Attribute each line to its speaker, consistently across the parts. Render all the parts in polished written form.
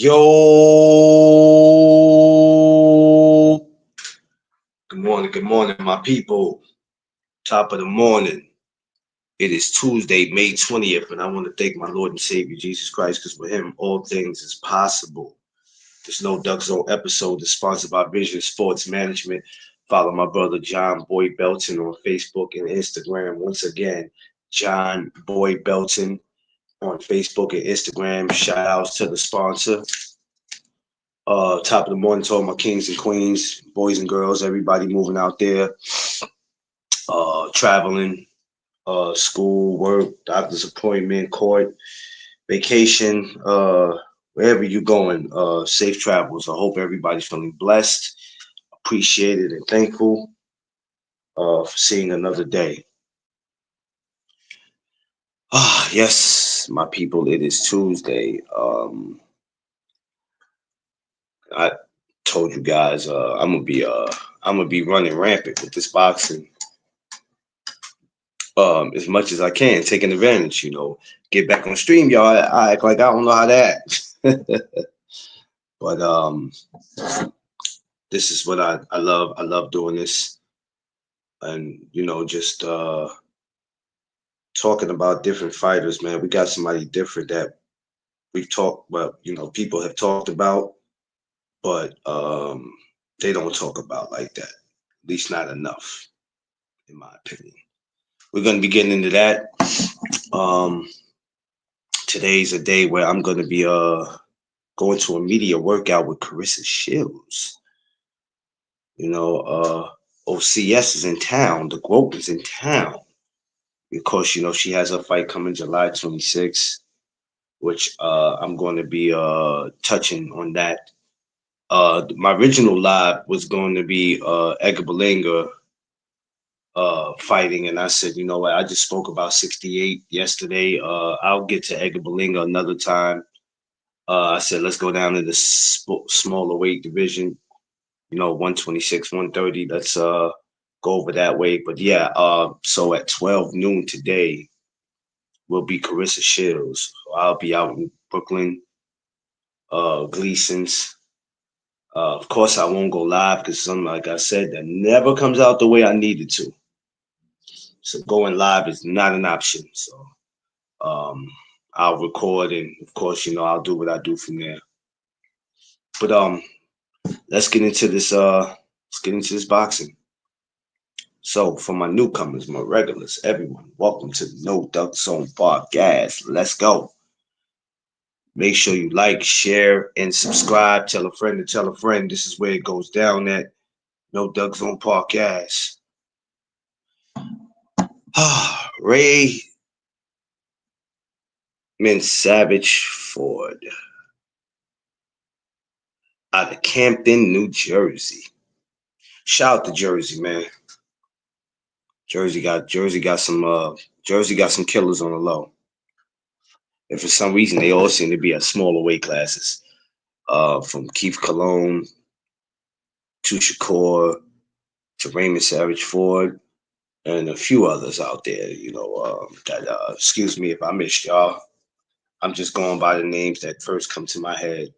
Speaker 1: Yo, good morning, my people. Top of the morning. It is Tuesday, May 20th, and I want to thank my Lord and Savior Jesus Christ because with Him all things is possible. This No Duck Zone episode is sponsored by Vision Sports Management. Follow my brother John Boy Belton on Facebook and Instagram. Once again, John Boy Belton on Facebook and Instagram. Shout outs to the sponsor. Top of the morning to all my kings and queens, boys and girls, everybody moving out there, traveling, school, work, doctor's appointment, court, vacation, wherever you're going, safe travels. I hope everybody's feeling blessed, appreciated, and thankful for seeing another day. Yes, my people, it is Tuesday. I told you guys I'm gonna be running rampant with this boxing as much as I can, taking advantage, get back on stream, y'all. I act like I don't know how to act. But this is what I love. I love doing this. And just talking about different fighters, man. We got somebody different that we've talked about, people have talked about, but they don't talk about like that. At least not enough, in my opinion. We're gonna be getting into that. Um Today's a day where I'm gonna be going to a media workout with Carissa Shields. OCS is in town. The GOAT is in town. Of course, she has a fight coming July 26th, which I'm going to be touching on that. My original live was going to be Edgar Berlanga fighting, and I said, you know what? I just spoke about 68 yesterday. I'll get to Edgar Berlanga another time. I said, let's go down to the smaller weight division, 126, 130. Let's go over that way. But yeah, so at 12 noon today will be Carissa Shields. I'll be out in Brooklyn, Gleason's. Of course, I won't go live because something like I said that never comes out the way I needed to. So going live is not an option. So I'll record, and of course, I'll do what I do from there. But let's get into this. Let's get into this boxing. So for my newcomers, my regulars, everyone, welcome to the No Duck Zone podcast. Let's go. Make sure you like, share, and subscribe. Tell a friend to tell a friend. This is where it goes down at No Duck Zone podcast. Raymond Savage Ford out of Campton, New Jersey. Shout out to Jersey, man. Jersey got some killers on the low. And for some reason, they all seem to be at smaller weight classes. From Keith Cologne to Shakur to Raymond Savage Ford and a few others out there, excuse me if I missed y'all. I'm just going by the names that first come to my head.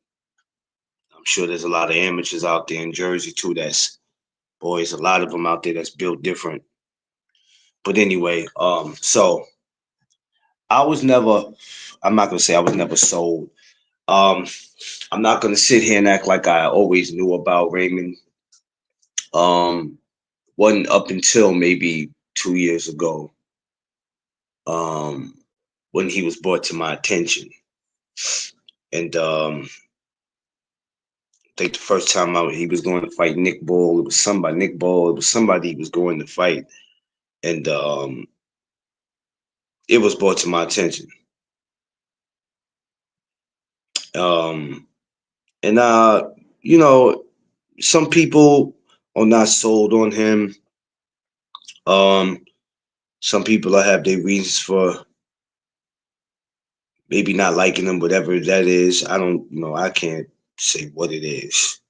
Speaker 1: I'm sure there's a lot of amateurs out there in Jersey too. Boys, a lot of them out there that's built different. But anyway, so I'm not gonna say I was never sold. I'm not gonna sit here and act like I always knew about Raymond. Wasn't up until maybe 2 years ago, when he was brought to my attention. And I think the first time he was going to fight Nick Ball, it was somebody he was going to fight. And it was brought to my attention. And some people are not sold on him. Some people have their reasons for maybe not liking him, whatever that is. I can't say what it is.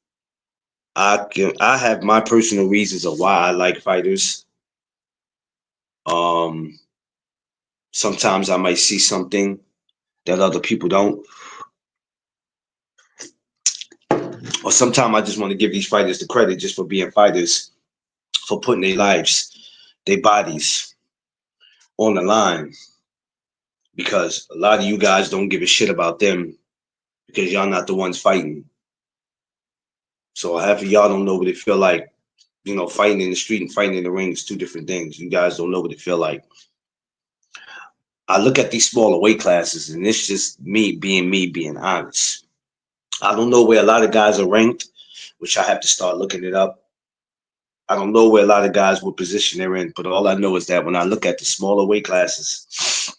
Speaker 1: I have my personal reasons of why I like fighters. Sometimes I might see something that other people don't. or sometimes I just want to give these fighters the credit just for being fighters, for putting their lives, their bodies on the line, because a lot of you guys don't give a shit about them because y'all not the ones fighting. So half of y'all don't know what it feel like. Fighting in the street and fighting in the ring is two different things. You guys don't know what it feel like. I look at these smaller weight classes, and it's just me being honest. I don't know where a lot of guys are ranked, which I have to start looking it up. I don't know where a lot of guys what position they're in, but all I know is that when I look at the smaller weight classes,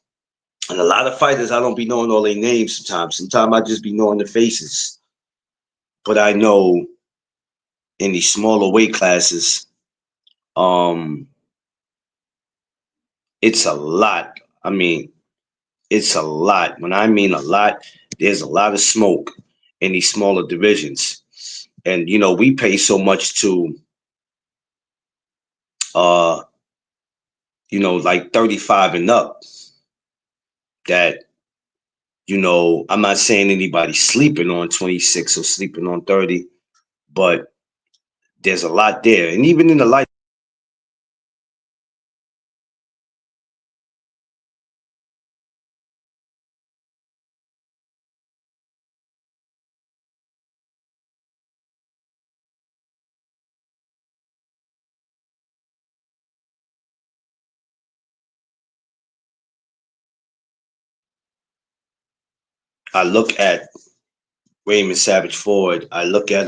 Speaker 1: and a lot of fighters, I don't be knowing all their names sometimes. Sometimes I just be knowing the faces. But I know in these smaller weight classes, um, it's a lot. I mean, it's a lot. When I mean a lot, there's a lot of smoke in these smaller divisions. And we pay so much to uh, like 35 and up that, I'm not saying anybody sleeping on 26 or sleeping on 30, but there's a lot there. And even in the light, I look at Raymond Savage Ford. I look at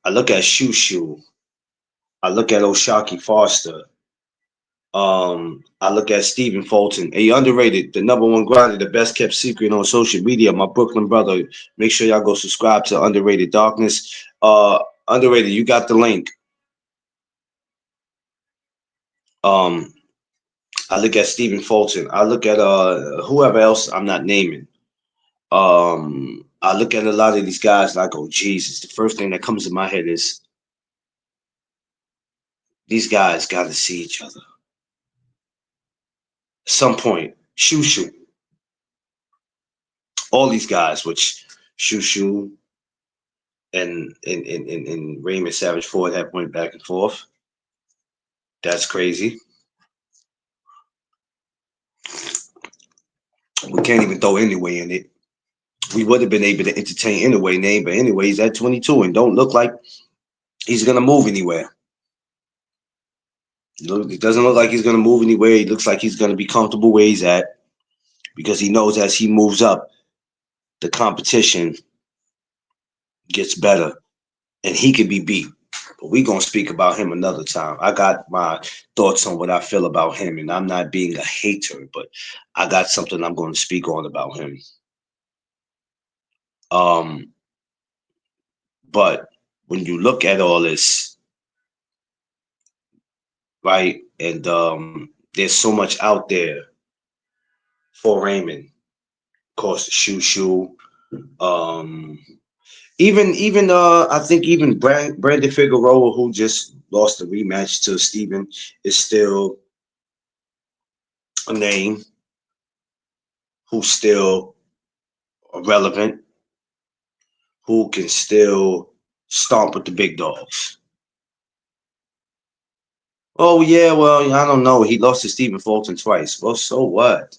Speaker 1: Shushu. I look at Oshaki Foster. I look at Stephen Fulton. He underrated, the number one grinder, the best kept secret on social media. My Brooklyn brother. Make sure y'all go subscribe to Underrated Darkness. Underrated, you got the link. Um, I look at Stephen Fulton. I look at whoever else I'm not naming. I look at a lot of these guys and I go, Jesus. The first thing that comes to my head is these guys got to see each other at some point. Shushu, all these guys, which Shushu and Raymond Savage Ford have went back and forth. That's crazy. We can't even throw anyway in it. We would have been able to entertain anyway name, but anyway, he's at 22 and don't look like he's gonna move anywhere. It doesn't look like he's gonna move anywhere. He looks like he's gonna be comfortable where he's at because he knows as he moves up, the competition gets better and he can be beat. But we're gonna speak about him another time. I got my thoughts on what I feel about him, and I'm not being a hater, but I got something I'm gonna speak on about him. Um, but when you look at all this, right, and there's so much out there for Raymond. Of course, the Shoo. Um, even I think even Brandon Figueroa, who just lost the rematch to Steven, is still a name who's still relevant, who can still stomp with the big dogs. Oh yeah, well I don't know. He lost to Stephen Fulton twice. Well, so what?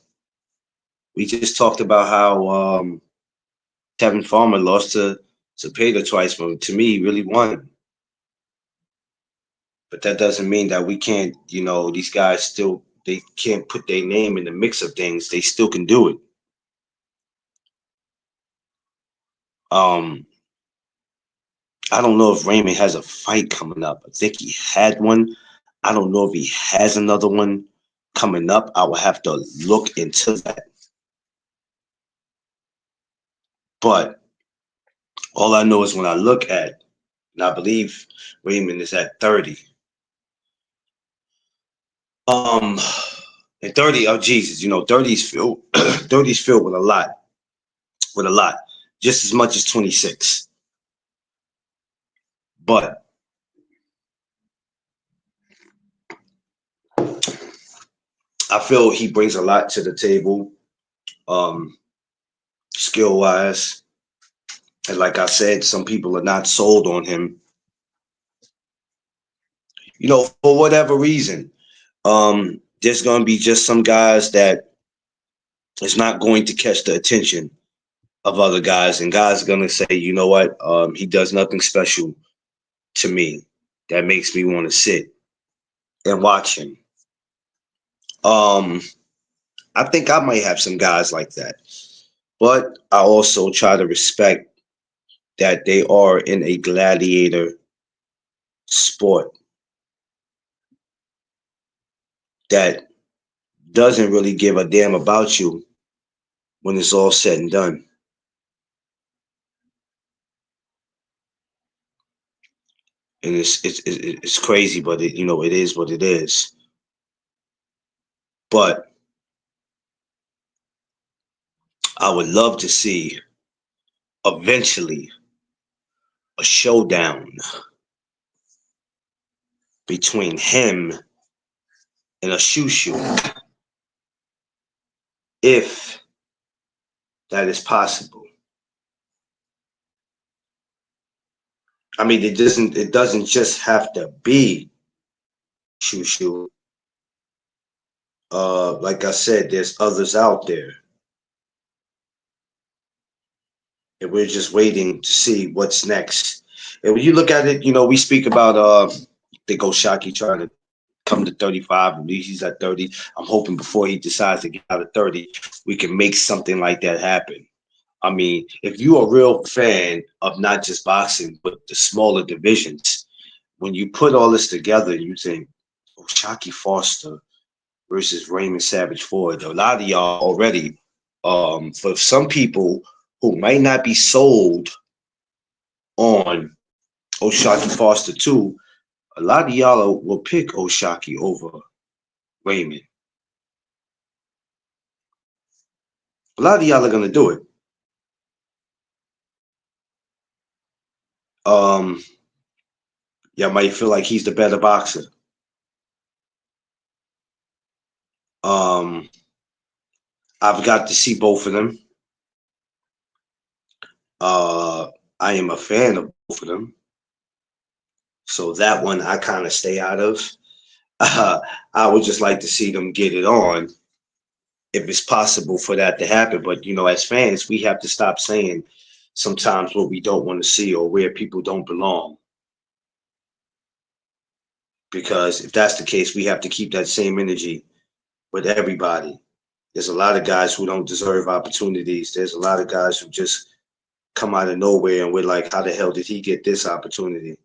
Speaker 1: We just talked about how Tevin Farmer lost to Cepeda twice, but to me, he really won. But that doesn't mean that we can't. These guys still they can't put their name in the mix of things. They still can do it. Um, I don't know if Raymond has a fight coming up. I think he had one. I don't know if he has another one coming up. I will have to look into that. But all I know is when I look at, and I believe Raymond is at 30. Um, and 30, oh Jesus, 30's filled, 30's filled with a lot, just as much as 26. But I feel he brings a lot to the table, skill wise. And like I said, some people are not sold on him, for whatever reason. There's going to be just some guys that is not going to catch the attention of other guys, and guys are going to say, you know what, he does nothing special to me that makes me want to sit and watch him. Um, I think I might have some guys like that, but I also try to respect that they are in a gladiator sport that doesn't really give a damn about you when it's all said and done. And it's crazy, but it is what it is. But I would love to see eventually a showdown between him and a shoo shoo, if that is possible. I mean, it doesn't just have to be shoo shoo. Like I said, there's others out there, and we're just waiting to see what's next. And when you look at it, we speak about the Goshaki trying to come to 35. At least he's at 30. I'm hoping before he decides to get out of 30, we can make something like that happen. I mean, if you're a real fan of not just boxing, but the smaller divisions, when you put all this together, you think, oh, Shockey Foster versus Raymond Savage Ford. A lot of y'all already, for some people who might not be sold on O'Shaquie Foster too, a lot of y'all will pick O'Shaquie over Raymond. A lot of y'all are gonna do it. Um, y'all might feel like he's the better boxer. Um, I've got to see both of them. Uh, I am a fan of both of them, so that one I kind of stay out of. I would just like to see them get it on if it's possible for that to happen. But as fans, we have to stop saying sometimes what we don't want to see or where people don't belong. Because if that's the case, we have to keep that same energy with everybody. There's a lot of guys who don't deserve opportunities. There's a lot of guys who just come out of nowhere and we're like, how the hell did he get this opportunity?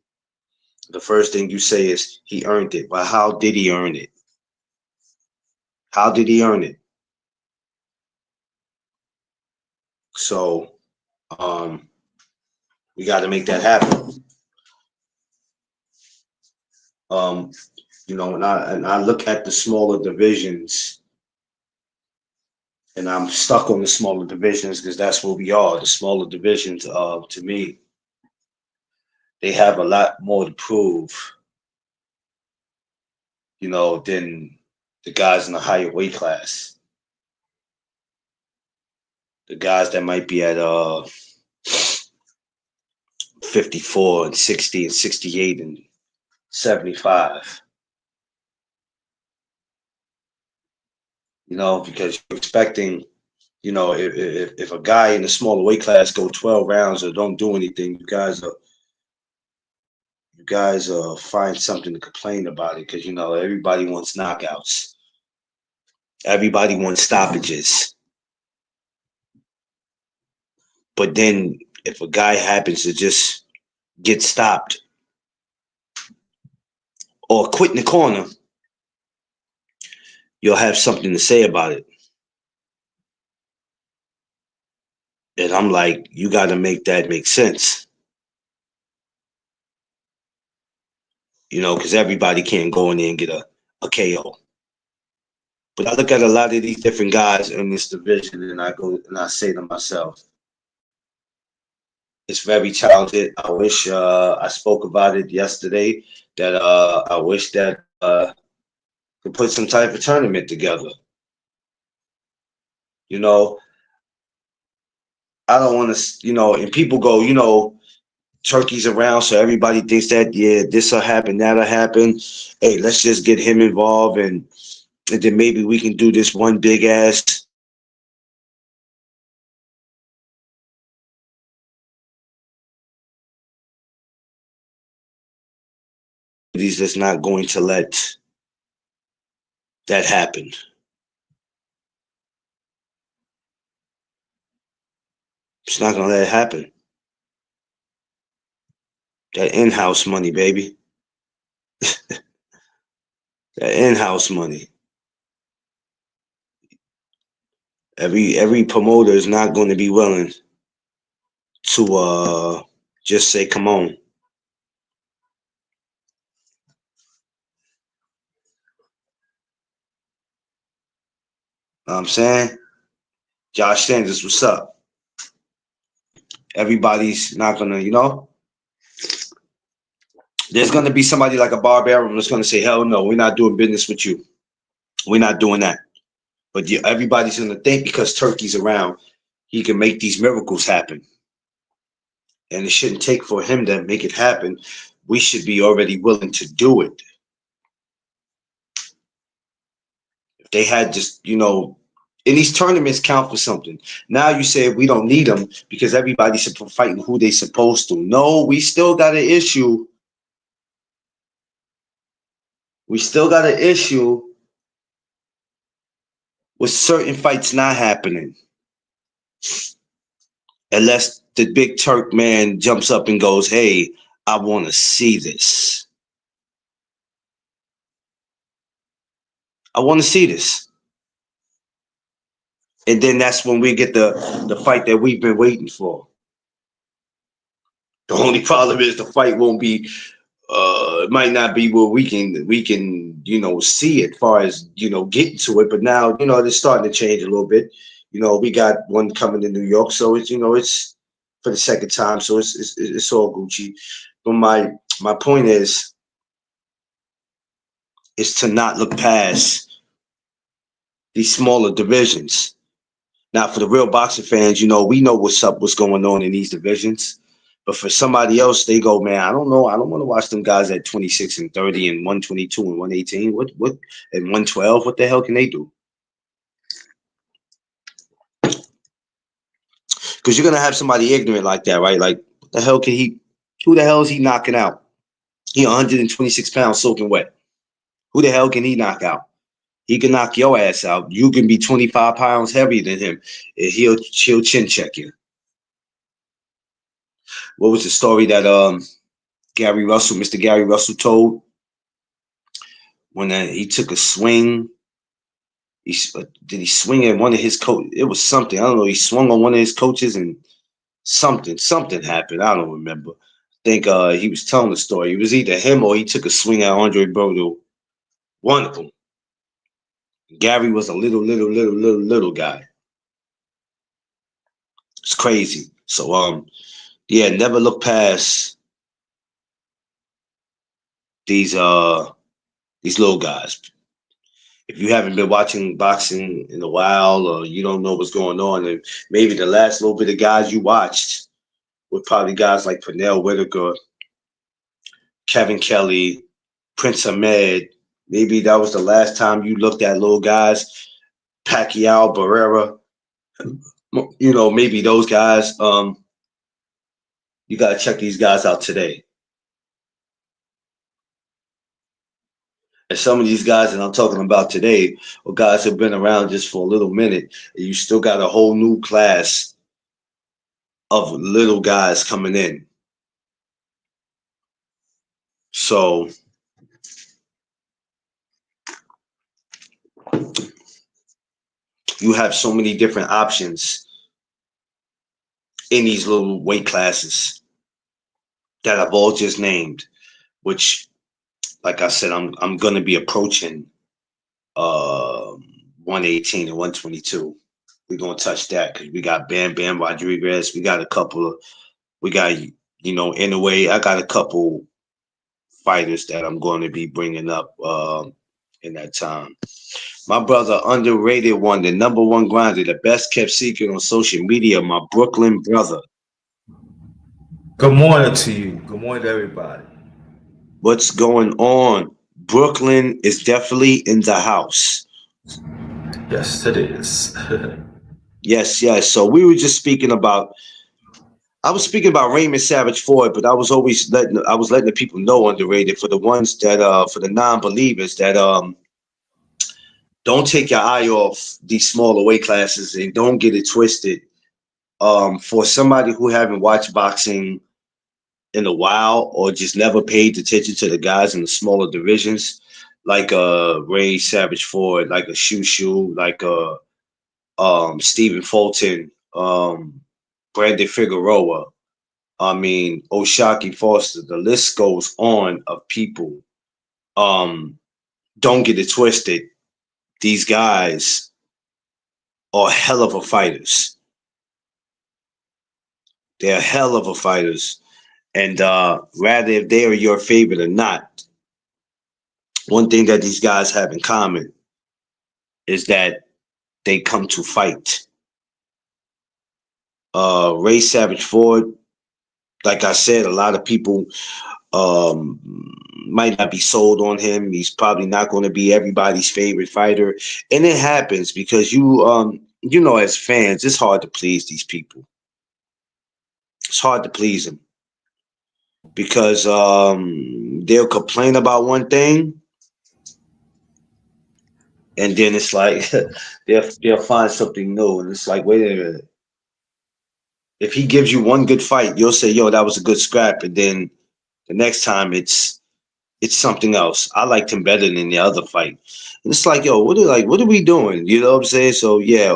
Speaker 1: The first thing you say is he earned it. Well, how did he earn it? How did he earn it? So um, we got to make that happen. Um, and I look at the smaller divisions, and I'm stuck on the smaller divisions because that's where we are. The smaller divisions, to me, they have a lot more to prove, than the guys in the higher weight class. The guys that might be at 54 and 60 and 68 and 75. Because you're expecting, if a guy in the smaller weight class go 12 rounds or don't do anything, you guys find something to complain about it because everybody wants knockouts, everybody wants stoppages. But then if a guy happens to just get stopped or quit in the corner, you'll have something to say about it. And I'm like, you got to make that make sense, because everybody can't go in there and get a KO. But I look at a lot of these different guys in this division, and I go and I say to myself, it's very talented. I wish I spoke about it yesterday. That I wish that could put some type of tournament together. You know, I don't want to, and people go, Turkey's around, so everybody thinks that, yeah, this'll happen, that'll happen. Hey, let's just get him involved, and then maybe we can do this one big ass he's just not going to let that happen. It's not gonna let it happen. That in-house money, baby. That in-house money. Every promoter is not going to be willing to just say, "Come on." You know what I'm saying? Josh Sanders, what's up? Everybody's not gonna, there's gonna be somebody like a Barbarian that's gonna say, "Hell no, we're not doing business with you. We're not doing that." But yeah, everybody's gonna think because Turkey's around, he can make these miracles happen, and it shouldn't take for him to make it happen. We should be already willing to do it. If they had just, and these tournaments count for something. Now you say we don't need them because everybody's fighting who they supposed to. No, we still got an issue. We still got an issue with certain fights not happening unless the big Turk man jumps up and goes, "Hey, I want to see this. I want to see this." And then that's when we get the fight that we've been waiting for. The only problem is the fight won't be it might not be where we can see it far as getting to it, but now it's starting to change a little bit. We got one coming to New York, so it's for the second time, so it's all Gucci. But my point is to not look past these smaller divisions. Now, for the real boxing fans, we know what's going on in these divisions. But for somebody else, they go, "Man, I don't know. I don't want to watch them guys at 26 and 30 and 122 and 118. What and 112? What the hell can they do?" Because you're gonna have somebody ignorant like that, right? Like, what the hell can he? Who the hell is he knocking out? He 126 pounds soaking wet. Who the hell can he knock out? He can knock your ass out. You can be 25 pounds heavier than him, and he'll chin check you. What was the story that Mr. Gary Russell told when he took a swing? Did he swing at one of his coach? It was something. I don't know. He swung on one of his coaches and something happened. I don't remember. I think he was telling the story. It was either him or he took a swing at Andre Berto. One of them. Gary was a little guy. It's crazy. So yeah, never look past these little guys. If you haven't been watching boxing in a while or you don't know what's going on, and maybe the last little bit of guys you watched were probably guys like Pernell Whitaker, Kevin Kelly, Prince Ahmed. Maybe that was the last time you looked at little guys, Pacquiao, Barrera. Maybe those guys. You got to check these guys out today. And some of these guys that I'm talking about today are guys who've been around just for a little minute. And you still got a whole new class of little guys coming in. So you have so many different options in these little weight classes that I've all just named, which, like I said, I'm gonna be approaching 118 and 122. We're gonna touch that because we got Bam Bam Rodriguez. We got a couple of in a way, I got a couple fighters that I'm going to be bringing up. in that time. My brother, underrated one, the number one grinder, the best kept secret on social media, my Brooklyn brother.
Speaker 2: Good morning to you. Good morning to everybody.
Speaker 1: What's going on? Brooklyn is definitely in the house.
Speaker 2: Yes, it is.
Speaker 1: Yes, yes. So we were just speaking about. I was speaking about Raymond Savage Ford, but I was letting the people know underrated for the ones that for the non-believers that don't take your eye off these smaller weight classes and don't get it twisted. For somebody who haven't watched boxing in a while or just never paid attention to the guys in the smaller divisions, like Ray Savage Ford, like a Shushu, like Stephen Fulton, Brandon Figueroa. I mean, Oshaki Foster. The list goes on of people. Um, don't get it twisted. These guys are hell of a fighters. They're hell of a fighters. And rather if they are your favorite or not, one thing that these guys have in common is that they come to fight. Ray Savage Ford, like I said, a lot of people um, might not be sold on him. He's probably not going to be everybody's favorite fighter, and it happens because as fans, it's hard to please these people. It's hard to please them because they'll complain about one thing, and then it's like they'll find something new, and it's like, wait a minute. If he gives you one good fight, you'll say, "Yo, that was a good scrap," and then the next time it's something else. I liked him better than the other fight. And it's like, yo, what are we doing? You know what I'm saying? So yeah,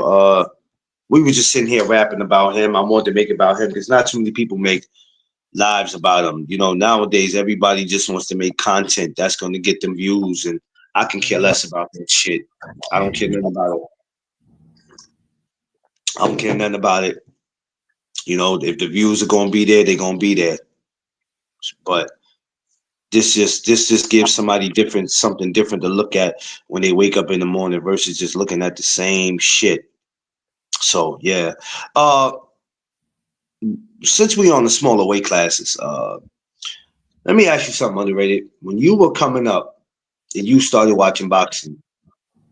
Speaker 1: we were just sitting here rapping about him. I wanted to make it about him because not too many people make lives about him. You know, nowadays everybody just wants to make content that's gonna get them views, and I can care less about that shit. I don't care nothing about it. I don't care nothing about it. You know, if the views are gonna be there, they're gonna be there. But this just gives somebody different something different to look at when they wake up in the morning versus just looking at the same shit. So yeah. Uh since we on the smaller weight classes, let me ask you something underrated. When you were coming up and you started watching boxing,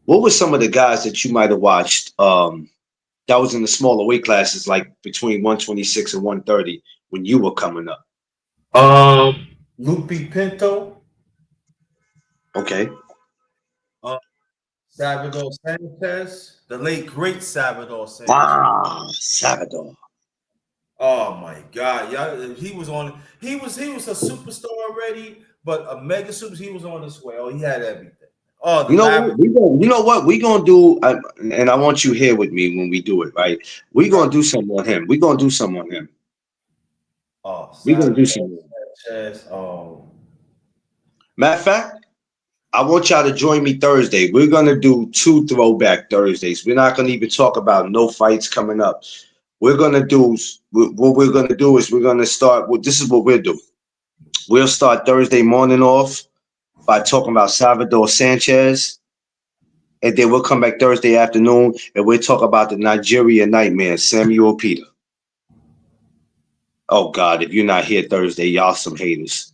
Speaker 1: what were some of the guys that you might have watched that was in the smaller weight classes like between 126 and 130 when you were coming up?
Speaker 2: Lupe Pinto,
Speaker 1: Okay.
Speaker 2: uh, Salvador Sanchez, the late great Salvador Sanchez.
Speaker 1: Ah, Salvador.
Speaker 2: Oh my God, yeah, he was a superstar already, but a mega super. He was on his way. Oh, he had everything. Oh, the
Speaker 1: You know what?
Speaker 2: Lavin.
Speaker 1: You know what? We gonna do, and I want you here with me when we do it, right? We gonna
Speaker 2: Right.
Speaker 1: do something on him. We gonna do something on him.
Speaker 2: Oh,
Speaker 1: We gonna do
Speaker 2: Salvador
Speaker 1: something.
Speaker 2: Sanchez.
Speaker 1: Matter of fact, I want y'all to join me Thursday. We're gonna do two throwback Thursdays. We're not gonna even talk about no fights coming up. We're gonna do what we're gonna do is we're gonna start. Well, this is what we'll do. We'll start Thursday morning off by talking about Salvador Sanchez, and then we'll come back Thursday afternoon and we'll talk about the Nigeria Nightmare, Samuel Peter. Oh God, if you're not here Thursday, y'all some haters.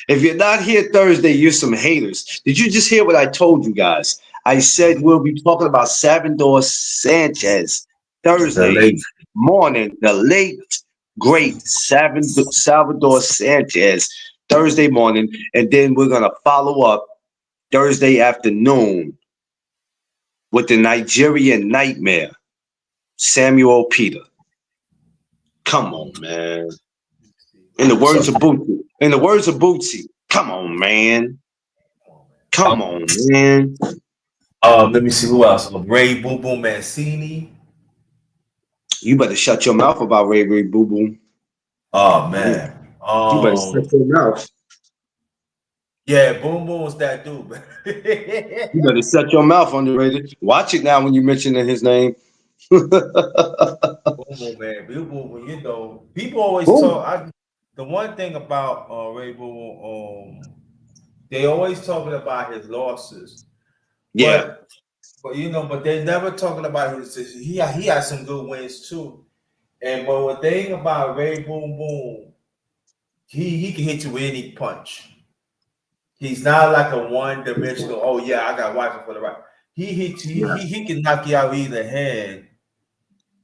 Speaker 1: If you're not here Thursday, you're some haters. Did you just hear what I told you guys? I said we'll be talking about Salvador Sanchez
Speaker 2: The
Speaker 1: Thursday
Speaker 2: late.
Speaker 1: morning, the late great Salvador Sanchez Thursday morning, and then we're gonna follow up Thursday afternoon with the Nigerian Nightmare, Samuel Peter. Come on, man. In the
Speaker 2: So,
Speaker 1: words of Bootsy. In the words of Bootsy. Come on, man. Come
Speaker 2: um,
Speaker 1: on, man.
Speaker 2: let me see who else. Ray Boo Boo Mancini.
Speaker 1: You better shut your mouth about Ray Ray Boo Boo.
Speaker 2: Oh
Speaker 1: You
Speaker 2: man.
Speaker 1: you better shut your mouth.
Speaker 2: Yeah, Boom Boom was that dude.
Speaker 1: You better shut your mouth, underrated. Watch it now when you mention his name. Boom.
Speaker 2: Boom Boom, man. Boom Boom, people always talk. The one thing about Ray Boom, they always talking about his losses,
Speaker 1: Yeah,
Speaker 2: but but they never talking about his. He had some good wins too. And but one thing about Ray Boom Boom, he can hit you with any punch. He's not like a one dimensional. Oh yeah, I got watching for the right. He hit you.
Speaker 1: yeah,
Speaker 2: He can knock you out either hand,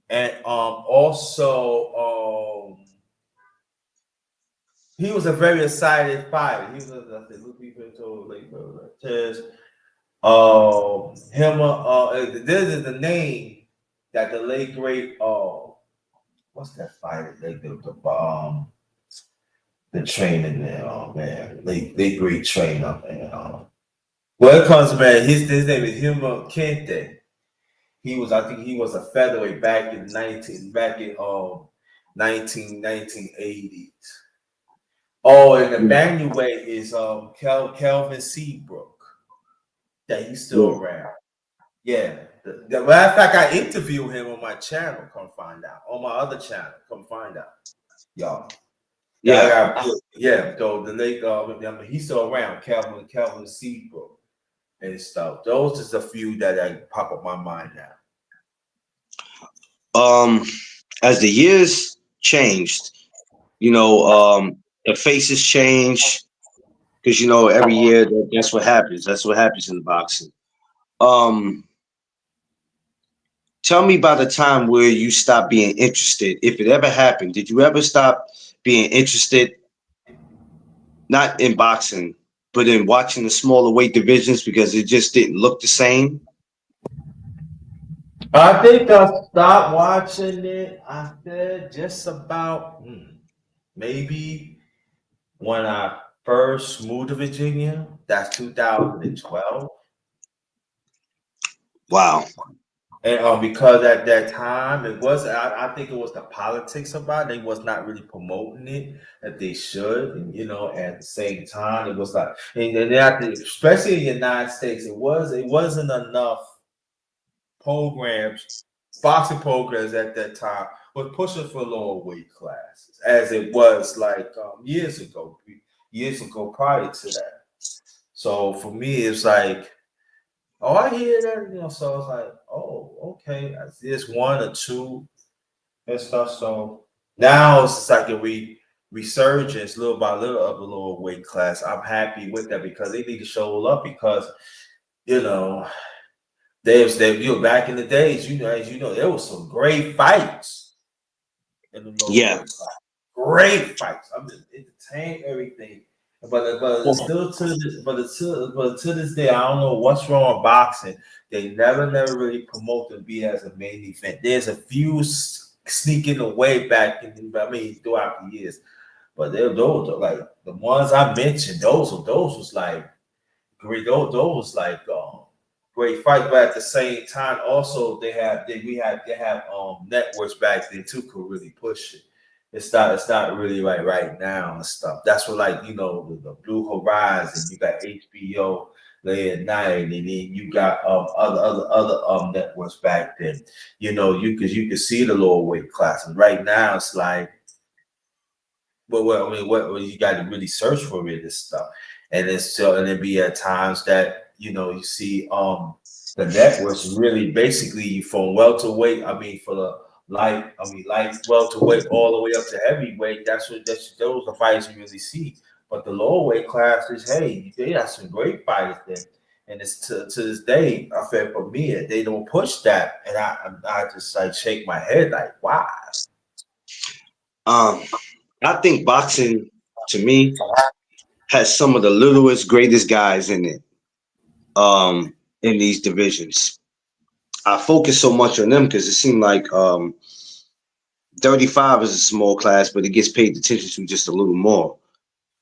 Speaker 2: and also he was a very excited fighter. He was I said Luke Pinto, like Tez. Him. This is the name that the late great. What's that fighter? The training there. Oh man, they great trainer man. Well, it comes man. His name is Huma Kente. I think he was a featherweight back in 1980s. Oh, and the bantamweight is Kelvin Seabrook. That he's still
Speaker 1: yeah,
Speaker 2: around. Yeah. The matter of fact, I interviewed him on my channel. Come find out on my other channel. Come find out, y'all. Yeah,
Speaker 1: yeah.
Speaker 2: yeah. So the late, I mean, he's still around. Kelvin Seabrook and stuff. Those is a few that I pop up my mind now.
Speaker 1: Um, as the years changed, the faces change because every year that's what happens. That's what happens in boxing. Um, Tell me about the time where you stopped being interested. If it ever happened, did you ever stop being interested, not in boxing, but in watching the smaller weight divisions because it just didn't look the same?
Speaker 2: I think I stopped watching it. I said just about maybe when I first moved to Virginia. That's 2012.
Speaker 1: Wow.
Speaker 2: And because at that time it was, I think it was the politics about it. They was not really promoting it that they should, and at the same time it was like, and then especially in the United States, it wasn't enough programs, boxing programs at that time was pushing for lower weight classes, as it was like years ago prior to that. So for me, it's like, oh, I hear that, So it's like, oh, okay, I see it's one or two and stuff. So now it's just like a resurgence, little by little, of the lower weight class. I'm happy with that because they need to show up because you know back in the days, as you know, there was some great fights in the lower
Speaker 1: Yeah.
Speaker 2: weight class. Great fights. I mean, entertain everything. But it's still to this, but to this day, I don't know what's wrong with boxing. They never really promote to be as a main event. There's a few sneaking away back in, I mean, throughout the years, but those are like the ones I mentioned. Those was like great. Those was like great fight, but at the same time, also they have networks back then too could really push it. It's not really right now and stuff. That's what like the Blue Horizon. You got HBO late at night, and then you got other networks back then. You could see the lower weight classes. Right now, it's like I mean, what you got to really search for it and stuff, and it's so, and it be at times that you see the networks really basically from welterweight. I mean, for the light welterweight all the way up to heavyweight. Those are fights you really see. But the lower weight classes, hey, they got some great fighters there. And it's to this day, I feel for me, they don't push that, and I just like shake my head like, why?
Speaker 1: Um, I think boxing, to me, has some of the littlest, greatest guys in it. In these divisions, I focus so much on them because it seemed like 35 is a small class, but it gets paid attention to just a little more.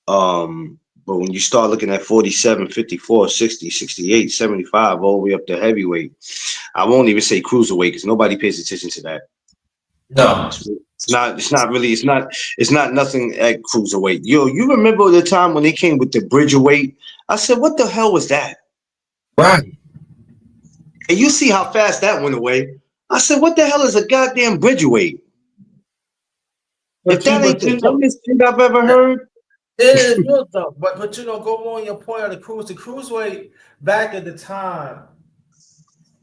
Speaker 1: But when you start looking at 47, 54, 60, 68, 75, all the way up to heavyweight, I won't even say cruiserweight because nobody pays attention to that.
Speaker 2: No,
Speaker 1: It's not nothing at cruiserweight. Yo, you remember the time when they came with the bridgerweight? I said, what the hell was that?
Speaker 2: right.
Speaker 1: And you see how fast that went away. I said, what the hell is a goddamn bridgerweight? If
Speaker 2: But
Speaker 1: that ain't
Speaker 2: but
Speaker 1: the dumbest thing I've ever heard.
Speaker 2: It is real tough. But go on your point of the cruise. The cruiserweight back at the time,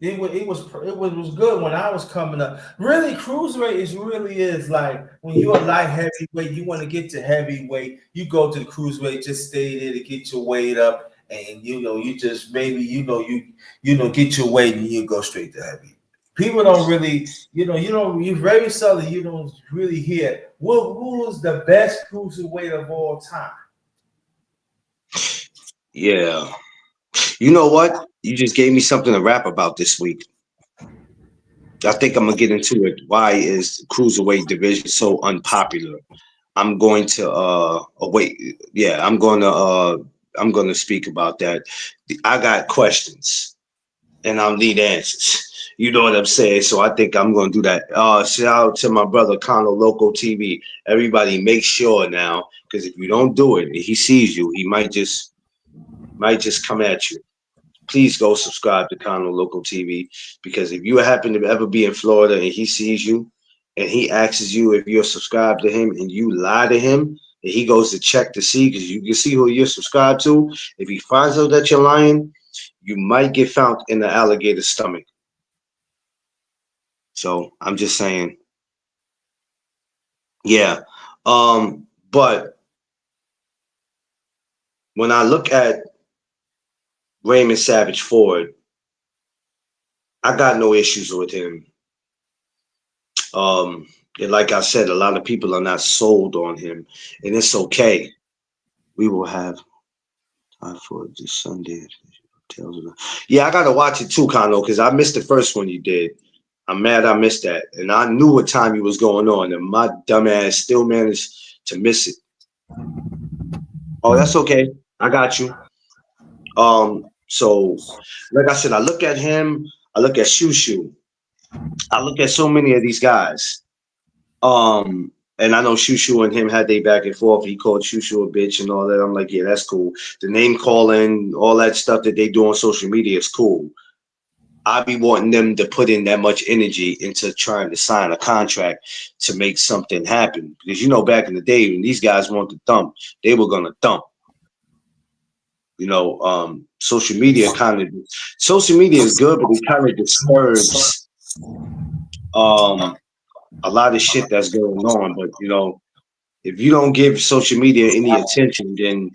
Speaker 2: it was good when I was coming up. Really, cruiserweight is like when you're a light heavyweight, you want to get to heavyweight, you go to the cruiserweight, just stay there to get your weight up, and you just maybe get your weight and you go straight to heavy. People don't really, you very seldom you don't really hear who's the best cruiserweight of all time.
Speaker 1: Yeah. You know what? You just gave me something to rap about this week. I think I'm gonna get into it. Why is the cruiserweight division so unpopular? I'm going to wait. Yeah, I'm gonna speak about that. I got questions and I'll need answers. You know what I'm saying? So I think I'm gonna do that. Shout out to my brother Conno Loco TV. Everybody make sure now, because if you don't do it, if he sees you, he might just come at you. Please go subscribe to Conno Local TV, because if you happen to ever be in Florida and he sees you and he asks you if you're subscribed to him and you lie to him and he goes to check to see, because you can see who you're subscribed to. If he finds out that you're lying, you might get found in the alligator's stomach. So I'm just saying, yeah. But when I look at Raymond Savage Ford, I got no issues with him. And like I said, a lot of people are not sold on him, and it's okay. We will have time for this Sunday. Yeah, I gotta watch it too, Kano, because I missed the first one you did. I'm mad I missed that, and I knew what time he was going on, and my dumb ass still managed to miss it. Oh, that's okay. I got you. So like I said, I look at him. I look at Shushu. I look at so many of these guys. And I know Shushu and him had they back and forth. He called Shushu a bitch and all that. I'm like, yeah, that's cool. The name calling, all that stuff that they do on social media is cool. I be wanting them to put in that much energy into trying to sign a contract to make something happen. Because back in the day when these guys wanted to thump, they were gonna thump. Social media is good, but it kind of disturbs um a lot of shit that's going on. But if you don't give social media any attention, then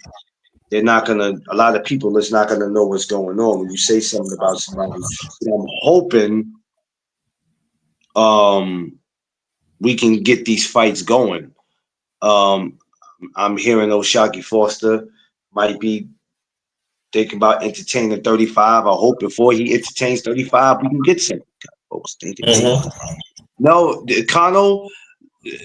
Speaker 1: they're not gonna. A lot of people is not gonna know what's going on when you say something about somebody. But I'm hoping um, we can get these fights going. Um, I'm hearing Oshaki Foster might be thinking about entertaining 35. I hope before he entertains 35, we can get some folks to entertain. No, Kano,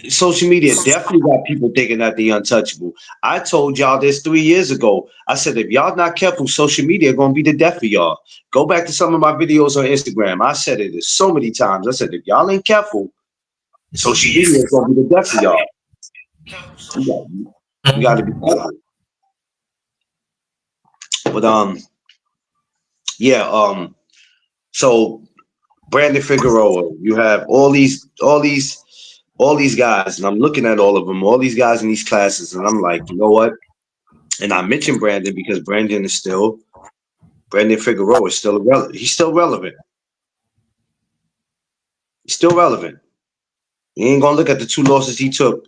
Speaker 1: social media definitely got people thinking that they untouchable. I told y'all this 3 years ago. I said, if y'all not careful, social media gonna be the death of y'all. Go back to some of my videos on Instagram. I said it so many times. I said, if y'all ain't careful, social media is gonna be the death of y'all. You got to be careful. But yeah. So Brandon Figueroa, you have all these guys, and I'm looking at all of them, all these guys in these classes, and I'm like, you know what? And I mentioned Brandon because Brandon Figueroa is still relevant. He's still relevant. He's still relevant. You ain't gonna look at the two losses he took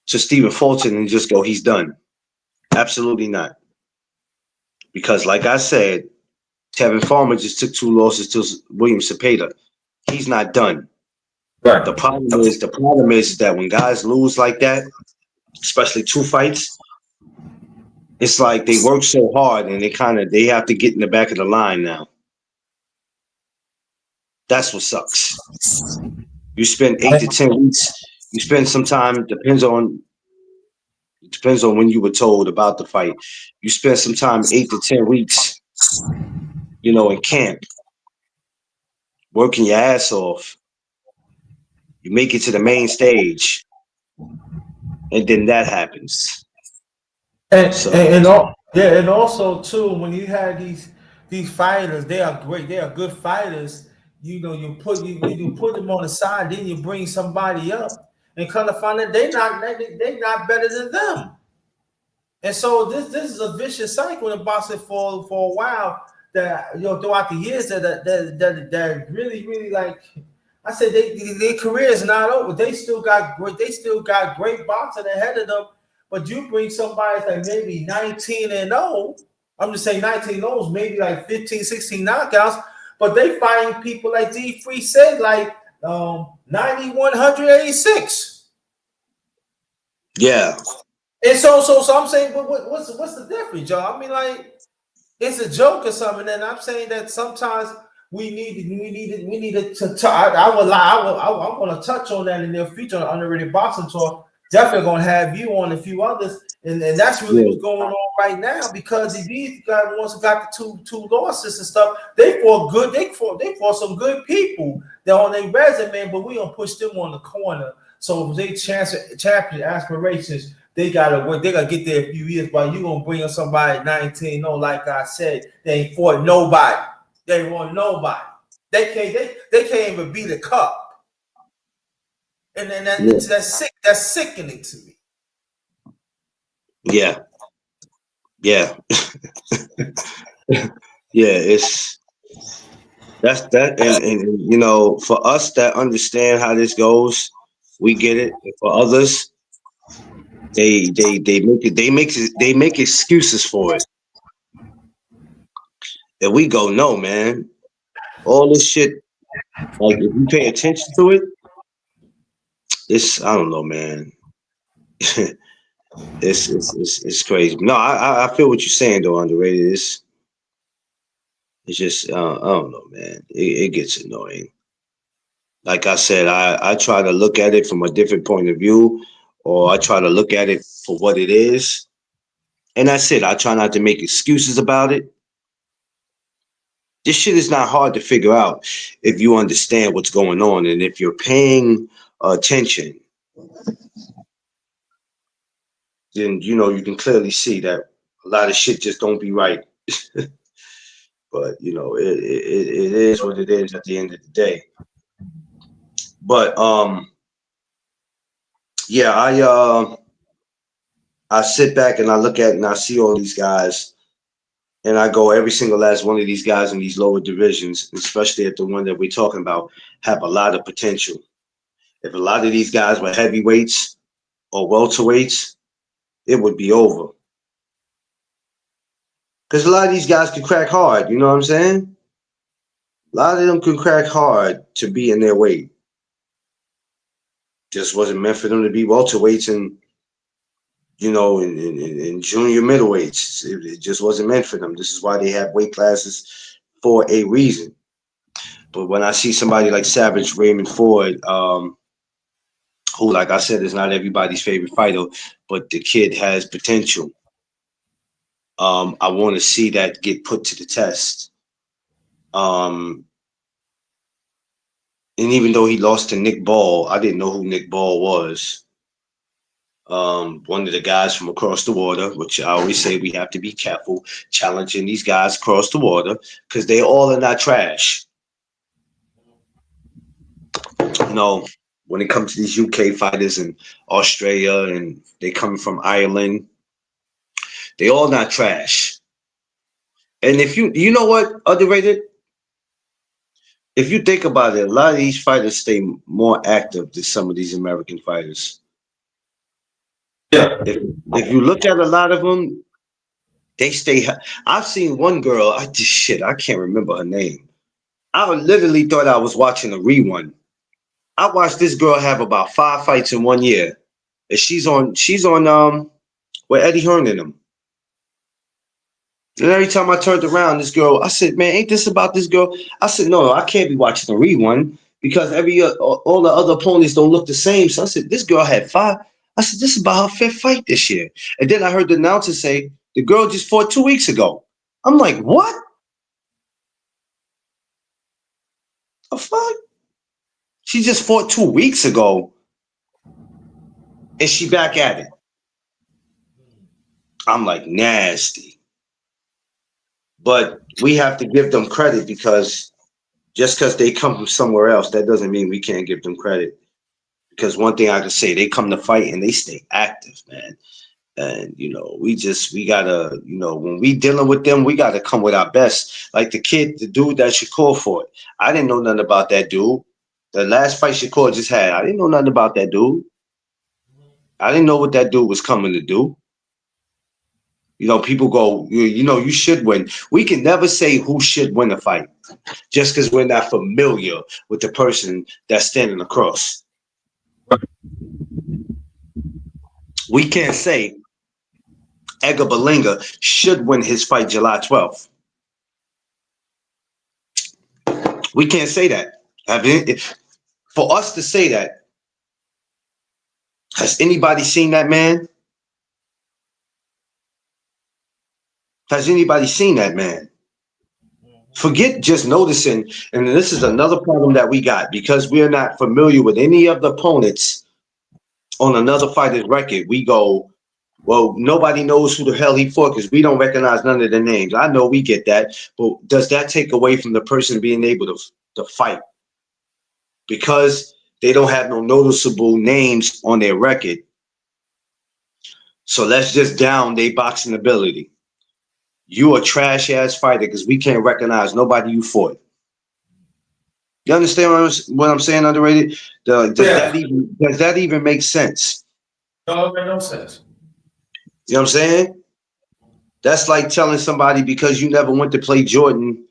Speaker 1: to Stephen Fulton and just go, he's done. Absolutely not. Because like I said, Tevin Farmer just took two losses to William Cepeda. He's not done.
Speaker 2: Right.
Speaker 1: The problem is that when guys lose like that, especially two fights, it's like they work so hard and they have to get in the back of the line now. That's what sucks. You spend 8 to 10 weeks. You spend some time. Depends on when you were told about the fight. You spend some time, 8 to 10 weeks, in camp, working your ass off. You make it to the main stage, and then that happens.
Speaker 2: And
Speaker 1: So
Speaker 2: and, and all, yeah, and also too, when you have these fighters, they are great. They are good fighters. You put them on the side, then you bring somebody up, and kind of find that they not better than them. And so this is a vicious cycle in boxing for a while that throughout the years that really like I said their career is not over. They still got great boxing ahead of them. But you bring somebody that's like maybe 19 and 0. I'm just saying 19 and 0 is maybe like 15, 16 knockouts, but they fighting people like D Free said, like 9186.
Speaker 1: Yeah,
Speaker 2: And so I'm saying, but what's the difference, y'all? I mean, like it's a joke or something. And I'm saying that sometimes we need to I will lie, I want to touch on that in the future on Underrated Boxing Talk. Definitely gonna have you on a few others, and that's really
Speaker 1: yeah,
Speaker 2: what's going on right now because these guys once got the two losses and stuff, they fought good, they fought some good people. They're on their resume, but we don't push them on the corner. So if they champion aspirations, they gotta get there a few years, but you gonna bring up somebody 19. No, like I said, they ain't fought nobody. They want nobody. They can't even beat a cup. And then
Speaker 1: yeah,
Speaker 2: that's sickening to me.
Speaker 1: yeah, yeah, yeah. It's that's that, and you know, for us that understand how this goes, we get it. And for others, they make excuses for it, and we go, no, man, all this shit. Like if you pay attention to it, it's I don't know, man. It's crazy. No, I feel what you're saying though. Underrated. It's just I don't know, man. It gets annoying. Like I said, I try to look at it from a different point of view, or I try to look at it for what it is, and that's it. I try not to make excuses about it. This shit is not hard to figure out if you understand what's going on and if you're paying attention. Then you know you can clearly see that a lot of shit just don't be right. But you know it is what it is at the end of the day. But yeah, I sit back and I look at and I see all these guys and I go every single last one of these guys in these lower divisions, especially at the one that we're talking about, have a lot of potential. If a lot of these guys were heavyweights or welterweights, it would be over. Because a lot of these guys can crack hard, you know what I'm saying? A lot of them can crack hard to be in their weight. Just wasn't meant for them to be welterweights and in junior middleweights. It just wasn't meant for them. This is why they have weight classes for a reason. But when I see somebody like Savage Raymond Ford, who, like I said, is not everybody's favorite fighter, but the kid has potential. I want to see that get put to the test. Um, and even though he lost to Nick Ball, I didn't know who Nick Ball was. One of the guys from across the water, which I always say we have to be careful challenging these guys across the water because they all are not trash. You know, when it comes to these UK fighters and Australia and they come from Ireland, they all not trash. And if you know what underrated, if you think about it, a lot of these fighters stay more active than some of these American fighters.
Speaker 2: Yeah.
Speaker 1: If if you look at a lot of them, they stay. I've seen one girl. I just shit. I can't remember her name. I literally thought I was watching a rerun. I watched this girl have about 5 fights in 1 year, and she's on with Eddie Hearn in them. And every time I turned around, this girl, I said, "Man, ain't this about this girl?" I said, "No, I can't be watching a rerun because all the other opponents don't look the same." So I said, "This girl had five." I said, "This is about her fifth fight this year." And then I heard the announcer say, "The girl just fought 2 weeks ago." I'm like, "What the fuck?" She just fought 2 weeks ago, and she back at it. I'm like, nasty. But we have to give them credit because just because they come from somewhere else, that doesn't mean we can't give them credit. Because one thing I can say, they come to fight and they stay active, man. And we gotta, when we dealing with them, we gotta come with our best. Like the dude that Shakur fought. I didn't know nothing about that dude. The last fight Shakur just had, I didn't know nothing about that dude. I didn't know what that dude was coming to do. People go, you should win. We can never say who should win a fight just because we're not familiar with the person that's standing across. We can't say Edgar Berlanga should win his fight July 12th. We can't say that. For us to say that, has anybody seen that man? Has anybody seen that man? Forget just noticing, and this is another problem that we got because we're not familiar with any of the opponents on another fighter's record. We go, well, nobody knows who the hell he fought because we don't recognize none of the names. I know we get that, but does that take away from the person being able to fight? Because they don't have no noticeable names on their record. So let's just down their boxing ability. You a trash ass fighter because we can't recognize nobody you fought. You understand what I'm saying, underrated?
Speaker 2: Yeah,
Speaker 1: Does that even make sense?
Speaker 2: no, it made no sense.
Speaker 1: You know what I'm saying? That's like telling somebody because you never went to play Jordan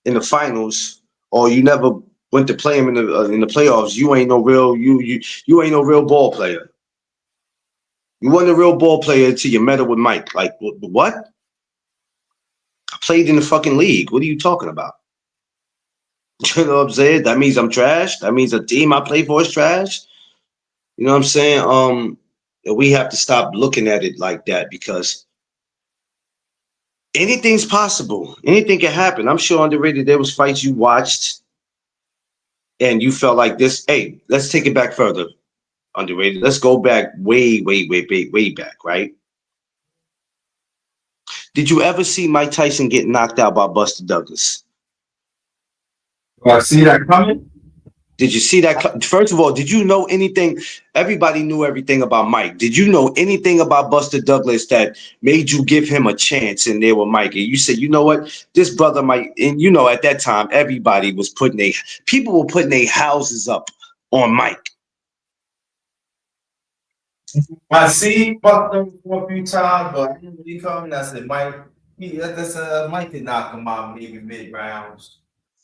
Speaker 1: in the finals, or you never went to play him in the playoffs. You ain't no real you ain't no real ball player. You wasn't a real ball player until you met up with Mike. Like what? I played in the fucking league. What are you talking about? You know what I'm saying? That means I'm trash. That means the team I play for is trash. You know what I'm saying? We have to stop looking at it like that because anything's possible. Anything can happen. I'm sure underrated. There was fights you watched and you felt like this. Hey, let's take it back further. Underrated. Let's go back way, way, way, way, way back. Right? Did you ever see Mike Tyson get knocked out by Buster Douglas?
Speaker 2: I see that coming.
Speaker 1: Did you see that? First of all, did you know anything? Everybody knew everything about Mike. Did you know anything about Buster Douglas that made you give him a chance in there with Mike? And you said, you know what, this brother might. And at that time, everybody was people were putting their houses up on Mike.
Speaker 2: I see Buckner for a few times, but I didn't really come and I said, Mike, Mike did knock him out maybe mid rounds.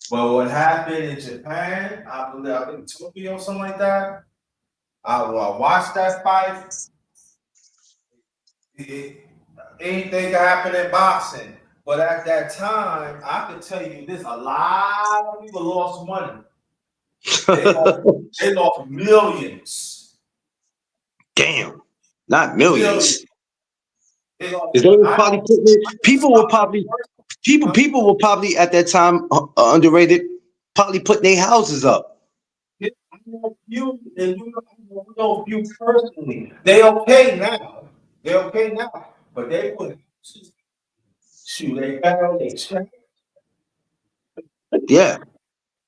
Speaker 2: But what happened in Japan, I think Tokyo or something like that. I watched that fight. Anything can happen in boxing. But at that time, I can tell you this: a lot of people lost money. They lost millions.
Speaker 1: Damn, not millions.
Speaker 2: Millions. They lost.
Speaker 1: Is they were
Speaker 2: I
Speaker 1: probably
Speaker 2: know.
Speaker 1: putting it,
Speaker 2: I know somebody
Speaker 1: people were probably at that time underrated, probably putting their houses up.
Speaker 2: I know you and you know you personally. They okay now. They okay now. But they would shoot, they found they check.
Speaker 1: Yeah,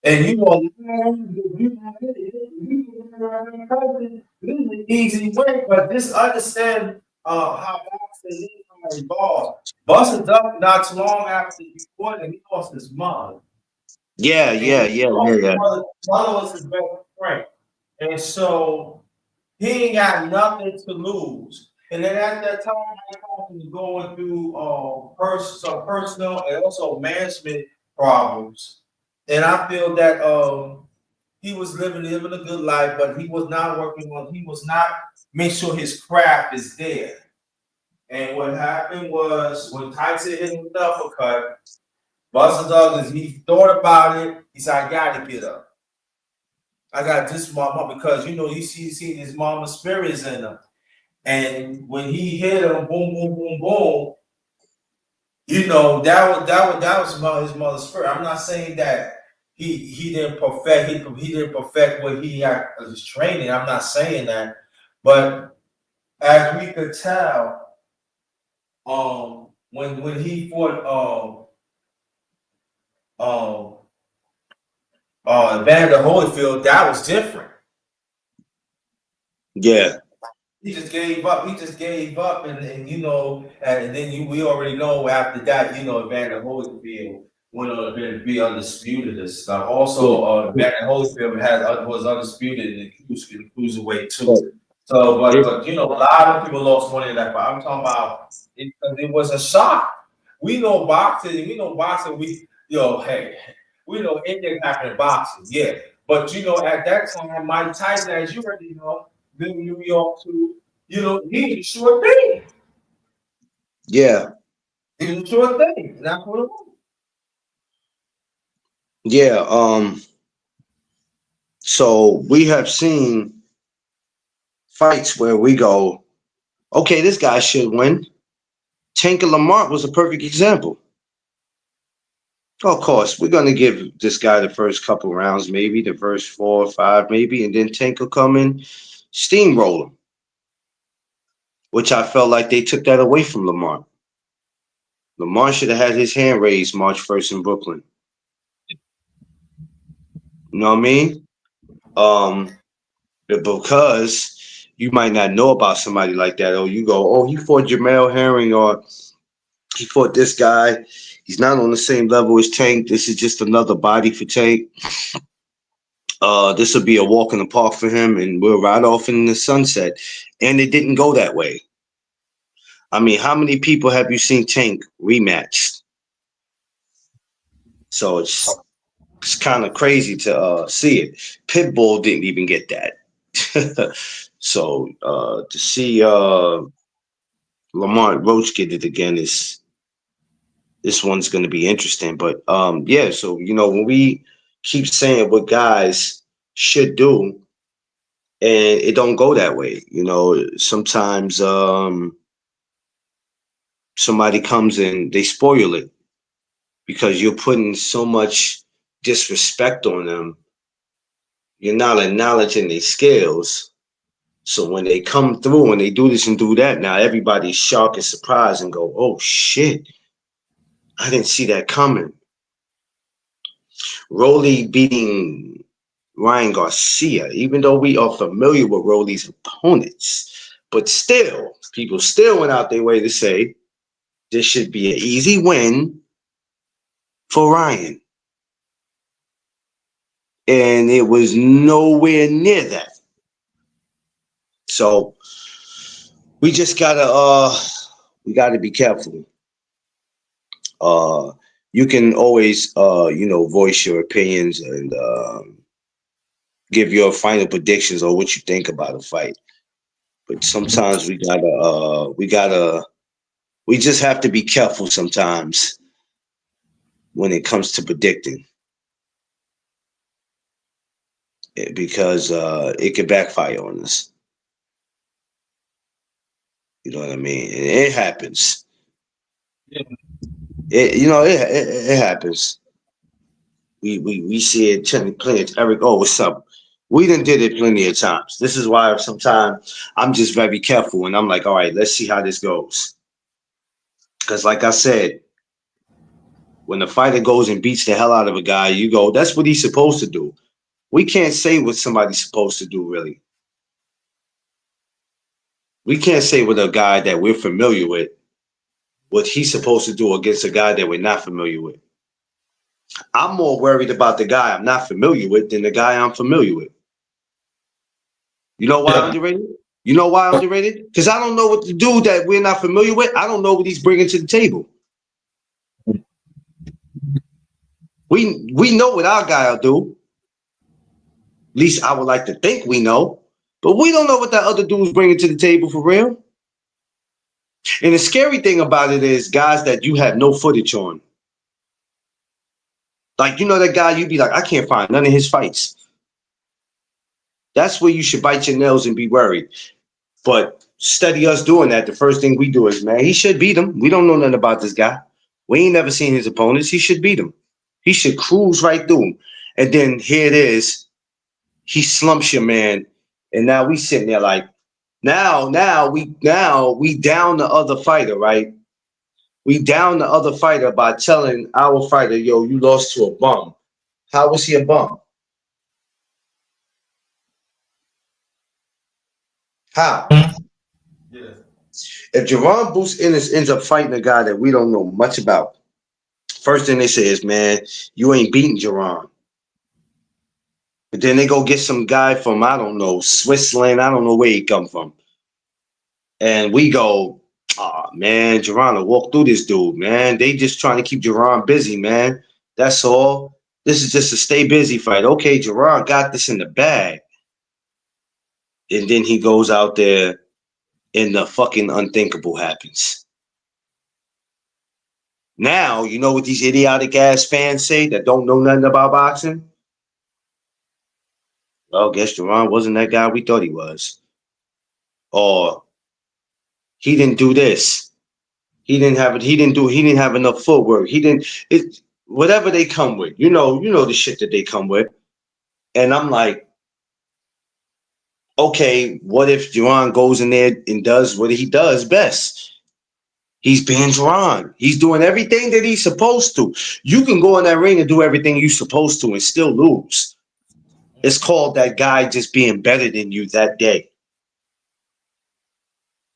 Speaker 2: And you know, this is an easy way, but just understand how boxing is how it evolved. Busted up not too long after he won and he lost his mom.
Speaker 1: yeah,
Speaker 2: And
Speaker 1: yeah, yeah, yeah, yeah.
Speaker 2: mother was his best friend. And so he ain't got nothing to lose. And then at that time, Mike Tyson was going through some personal and also management problems. And I feel that he was living a good life, but he was not he was not make sure his craft is there. And what happened was when Tyson hit him with the uppercut, Buster Douglas, he thought about it. He said, I gotta get up. I got this for my mom because you see his mama's spirits in him. And when he hit him, boom, boom, boom, boom, his mother's spirit. I'm not saying that he didn't perfect he didn't perfect what he had as his training. I'm not saying that, but as we could tell, when he fought Vander Holyfield, that was different.
Speaker 1: Yeah,
Speaker 2: he just gave up. He just gave up, and and then we already know after that, Evander Holyfield went on to be undisputed and stuff. Also, Evander Holyfield was undisputed in the cruiserweight too. So, but a lot of people lost money in that fight. I'm talking about it, 'cause it was a shock. We know boxing. We know boxing. Hey, we know anything happen in boxing. Yeah, but at that time, Mike Tyson, as you already know, been in New York too. He was a short thing.
Speaker 1: Yeah,
Speaker 2: He was a short thing. Not for the movie.
Speaker 1: yeah. So we have seen fights where we go, okay, this guy should win. Tank and Lamar was a perfect example. Of course, we're gonna give this guy the first couple rounds, maybe the first 4 or 5, maybe, and then Tank will come and steamroll him, which I felt like they took that away from Lamar. Lamar should have had his hand raised March 1st in Brooklyn. You know what I mean? Um, because you might not know about somebody like that, or you go, oh, he fought Jamel Herring, or he fought this guy. He's not on the same level as Tank. This is just another body for Tank. This will be a walk in the park for him, and we'll ride off in the sunset. And it didn't go that way. I mean, how many people have you seen Tank rematched? So it's kind of crazy to see it. Pitbull didn't even get that. So to see Lamar Roach get it again is this one's going to be interesting. But yeah, so when we keep saying what guys should do, and it don't go that way. Sometimes somebody comes in, they spoil it because you're putting so much disrespect on them. You're not acknowledging their skills. So when they come through and they do this and do that, now everybody's shocked and surprised and go, "Oh shit, I didn't see that coming." Rolly beating Ryan Garcia, even though we are familiar with Rolly's opponents, but still, people still went out their way to say this should be an easy win for Ryan. And it was nowhere near that. So we gotta be careful. Uh you can always voice your opinions and give your final predictions or what you think about a fight. But sometimes we just have to be careful sometimes when it comes to predicting because it can backfire on us. You know what I mean? And it happens.
Speaker 2: Yeah.
Speaker 1: It happens. We see it plenty. Eric, oh, what's up? We done did it plenty of times. This is why sometimes I'm just very careful and I'm like, all right, let's see how this goes. Because like I said, when the fighter goes and beats the hell out of a guy, you go, that's what he's supposed to do. We can't say what somebody's supposed to do, really. We can't say with a guy that we're familiar with what he's supposed to do against a guy that we're not familiar with. I'm more worried about the guy I'm not familiar with than the guy I'm familiar with. You know why
Speaker 2: Yeah.
Speaker 1: underrated? You know why underrated? Because I don't know what the dude that we're not familiar with. I don't know what he's bringing to the table. We know what our guy will do. At least I would like to think we know, but we don't know what that other dude's bringing to the table for real. And the scary thing about it is guys that you have no footage on. Like that guy, you'd be like, I can't find none of his fights. That's where you should bite your nails and be worried. But study us doing that. The first thing we do is, man, he should beat him. We don't know nothing about this guy. We ain't never seen his opponents. He should beat him. He should cruise right through him. And then here it is. He slumps your man. And now we sitting there like, now we down the other fighter, right? We down the other fighter by telling our fighter, yo, you lost to a bum. How was he a bum? How? If Jerron Boots Ennis ends up fighting a guy that we don't know much about, first thing they say is, man, you ain't beating Jerron. But then they go get some guy from, I don't know, Switzerland. I don't know where he come from. And we go, oh, man, Jerron will walk through this dude, man. They just trying to keep Jerron busy, man. That's all. This is just a stay busy fight. Okay, Jerron got this in the bag. And then he goes out there and the fucking unthinkable happens. Now, you know what these idiotic ass fans say that don't know nothing about boxing? Well, guess Jerron wasn't that guy we thought he was. Or he didn't do this. He didn't have it. He didn't have enough footwork. He didn't it whatever they come with. You know the shit that they come with. And I'm like, okay, what if Jerron goes in there and does what he does best? He's being Jerron. He's doing everything that he's supposed to. You can go in that ring and do everything you're supposed to and still lose. It's called that guy just being better than you that day.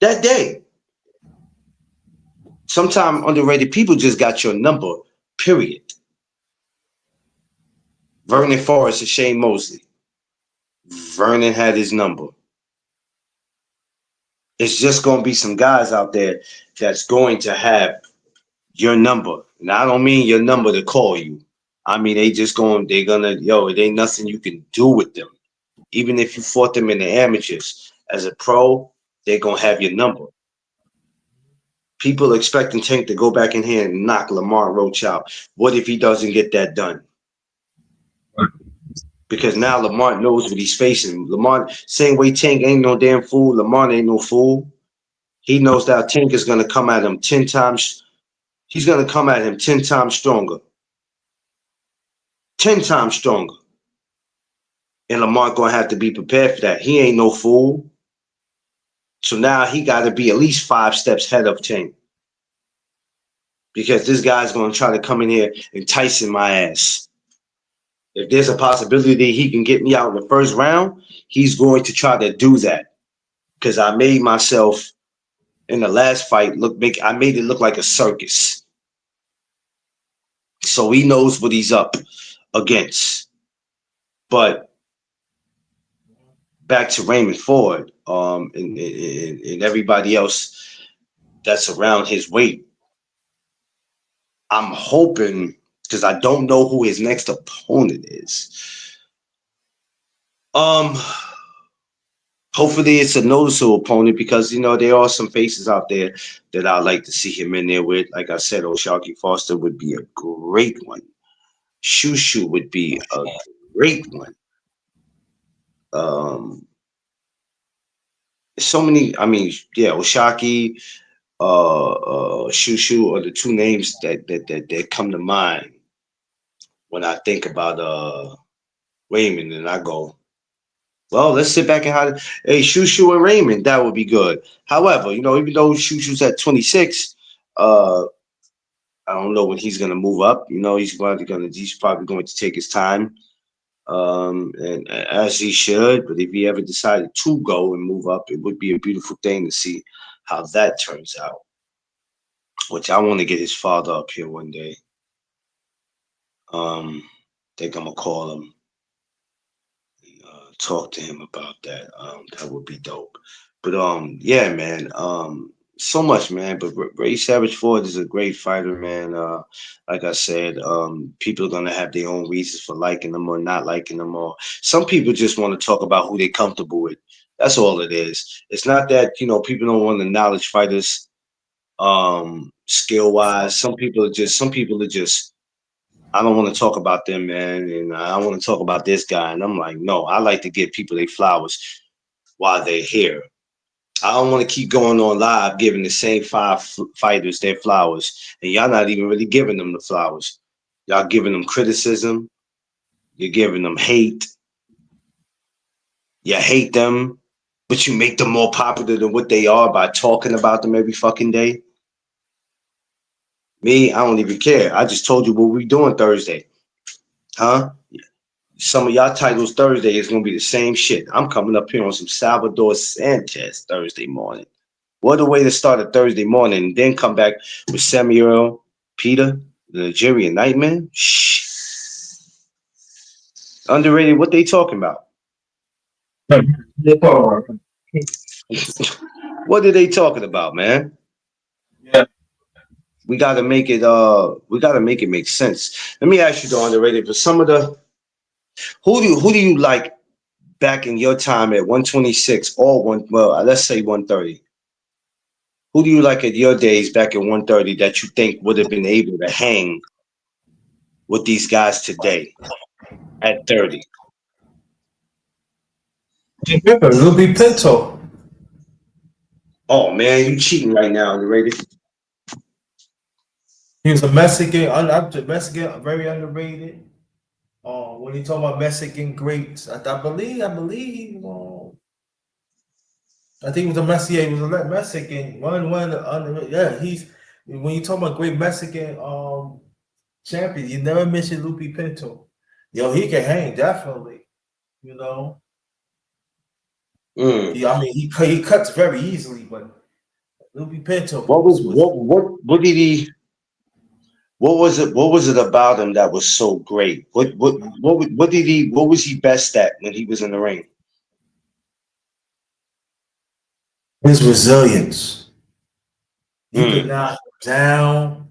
Speaker 1: That day. Sometimes underrated people just got your number, period. Vernon Forrest and Shane Mosley. Vernon had his number. It's just going to be some guys out there that's going to have your number. And I don't mean your number to call you. I mean, it ain't nothing you can do with them. Even if you fought them in the amateurs. As a pro, they're going to have your number. People expecting Tank to go back in here and knock Lamar Roach out. What if he doesn't get that done? Because now Lamar knows what he's facing. Lamar, same way Tank ain't no damn fool, Lamar ain't no fool. He knows that Tank is going to come at him 10 times. He's going to come at him 10 times stronger. 10 times stronger. And Lamar going to have to be prepared for that. He ain't no fool. So now he got to be at least 5 steps ahead of Tank. Because this guy's going to try to come in here enticing my ass. If there's a possibility he can get me out in the first round, he's going to try to do that. Because I made myself in the last fight look big. I made it look like a circus. So he knows what he's up against. But back to Raymond Ford, and everybody else that's around his weight. I'm hoping, because I don't know who his next opponent is. Hopefully it's a noticeable opponent because there are some faces out there that I'd like to see him in there with. Like I said, O'Shaquie Foster would be a great one. Shushu would be a great one. So many. I mean, yeah, O'Shaquie, Shushu are the two names that come to mind when I think about Raymond, and I go, well, let's sit back and have hey Shushu and Raymond. That would be good. However, even though Shushu's at 26, I don't know when he's gonna move up. He's probably going to take his time, and as he should. But if he ever decided to go and move up, it would be a beautiful thing to see how that turns out. Which I want to get his father up here one day. Think I'm gonna call him, talk to him about that. That would be dope. But yeah, man. So much, man. But Ray Savage Ford is a great fighter, man. Like I said, people are gonna have their own reasons for liking them or not liking them. Or some people just want to talk about who they're comfortable with. That's all it is. It's not that people don't want to acknowledge fighters, skill wise. Some people are just. I don't want to talk about them, man, and I want to talk about this guy. And I'm like, no, I like to give people their flowers while they're here. I don't want to keep going on live giving the same fighters their flowers, and y'all not even really giving them the flowers. Y'all giving them criticism. You're giving them hate. You hate them, but you make them more popular than what they are by talking about them every fucking day. Me, I don't even care. I just told you what we doing Thursday. Huh? Some of y'all titles Thursday is gonna be the same shit. I'm coming up here on some Salvador Sanchez Thursday morning. What a way to start a Thursday morning and then come back with Samuel Peter, the Nigerian Nightman. Shh. Underrated. What they talking about? What are they talking about, man?
Speaker 2: Yeah.
Speaker 1: We gotta make it we gotta make it make sense. Let me ask you the underrated for some of the who do you like back in your time at 126 or one well let's say 130. Who do you like at your days back at 130 that you think would have been able to hang with these guys today at 30?
Speaker 2: Remember, Ruby Pinto.
Speaker 1: Oh man, you cheating right now, underrated.
Speaker 2: He was a Mexican, Mexican, very underrated. When you talk about Mexican greats, I believe, I think it was a Mexican. He was a Mexican. Yeah, he's when you talk about great Mexican champion, you never mention Lupe Pinto. Yo, he can hang definitely. You know,
Speaker 1: Mm.
Speaker 2: I mean, he cuts very easily, but Lupe Pinto
Speaker 1: What was
Speaker 2: was
Speaker 1: what did he what was it about him that was so great? What was he best at when he was in the ring?
Speaker 2: his resilience. You could
Speaker 1: Mm.
Speaker 2: knock him down,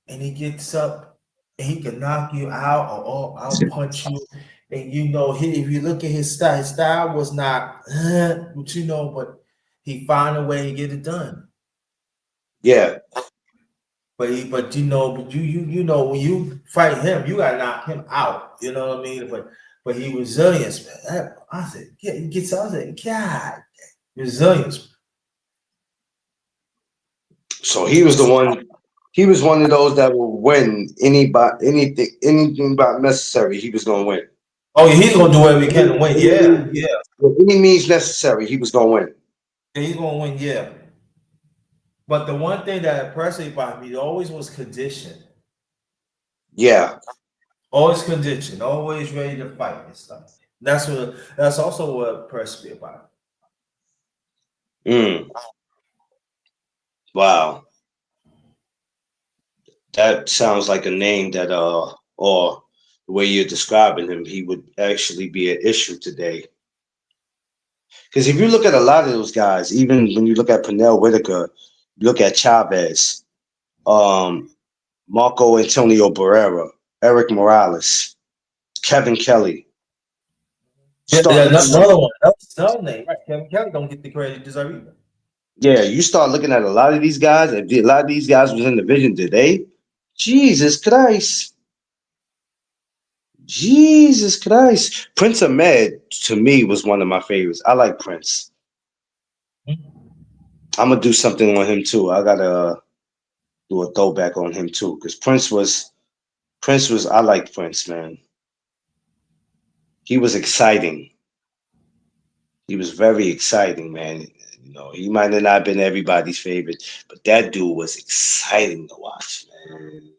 Speaker 2: and he gets up, and he can knock you out or out punch you. And if you look at his style was not, but he found a way to get it done.
Speaker 1: Yeah.
Speaker 2: But when you fight him, you gotta knock him out. You know what I mean? But he resilience, man. I said, yeah, he gets out. I said, God, resilience.
Speaker 1: So he was one of those that will win anything about necessary, he was gonna win.
Speaker 2: Oh yeah, he's gonna do whatever he can to
Speaker 1: Any,
Speaker 2: win.
Speaker 1: any
Speaker 2: Yeah,
Speaker 1: means,
Speaker 2: yeah,
Speaker 1: with any means necessary, he was gonna win.
Speaker 2: yeah, he's gonna win. Yeah. But the one thing that impressed me about me always was condition.
Speaker 1: Yeah.
Speaker 2: Always condition. Always ready to fight and stuff. That's also what impressed me about it.
Speaker 1: Mm. Wow. That sounds like a name that or the way you're describing him, he would actually be an issue today. Because if you look at a lot of those guys, even when you look at Pernell Whitaker, you look at Chavez, um, Marco Antonio Barrera, Eric Morales, Kevin Kelly.
Speaker 2: Yeah,
Speaker 1: Start
Speaker 2: yeah,
Speaker 1: looking at
Speaker 2: another one. That's another name. Right. Kevin Kelly don't get the credit he deserve either.
Speaker 1: yeah, you start looking at a lot of these guys. If a lot of these guys was in the division today, Jesus Christ, Jesus Christ, Prince Ahmed to me was one of my favorites. I like Prince. I'm gonna do something on him too. I gotta do a throwback on him too, because Prince was I like Prince, man. He was exciting. He was very exciting, man. He might have not been everybody's favorite, but that dude was exciting to watch, man.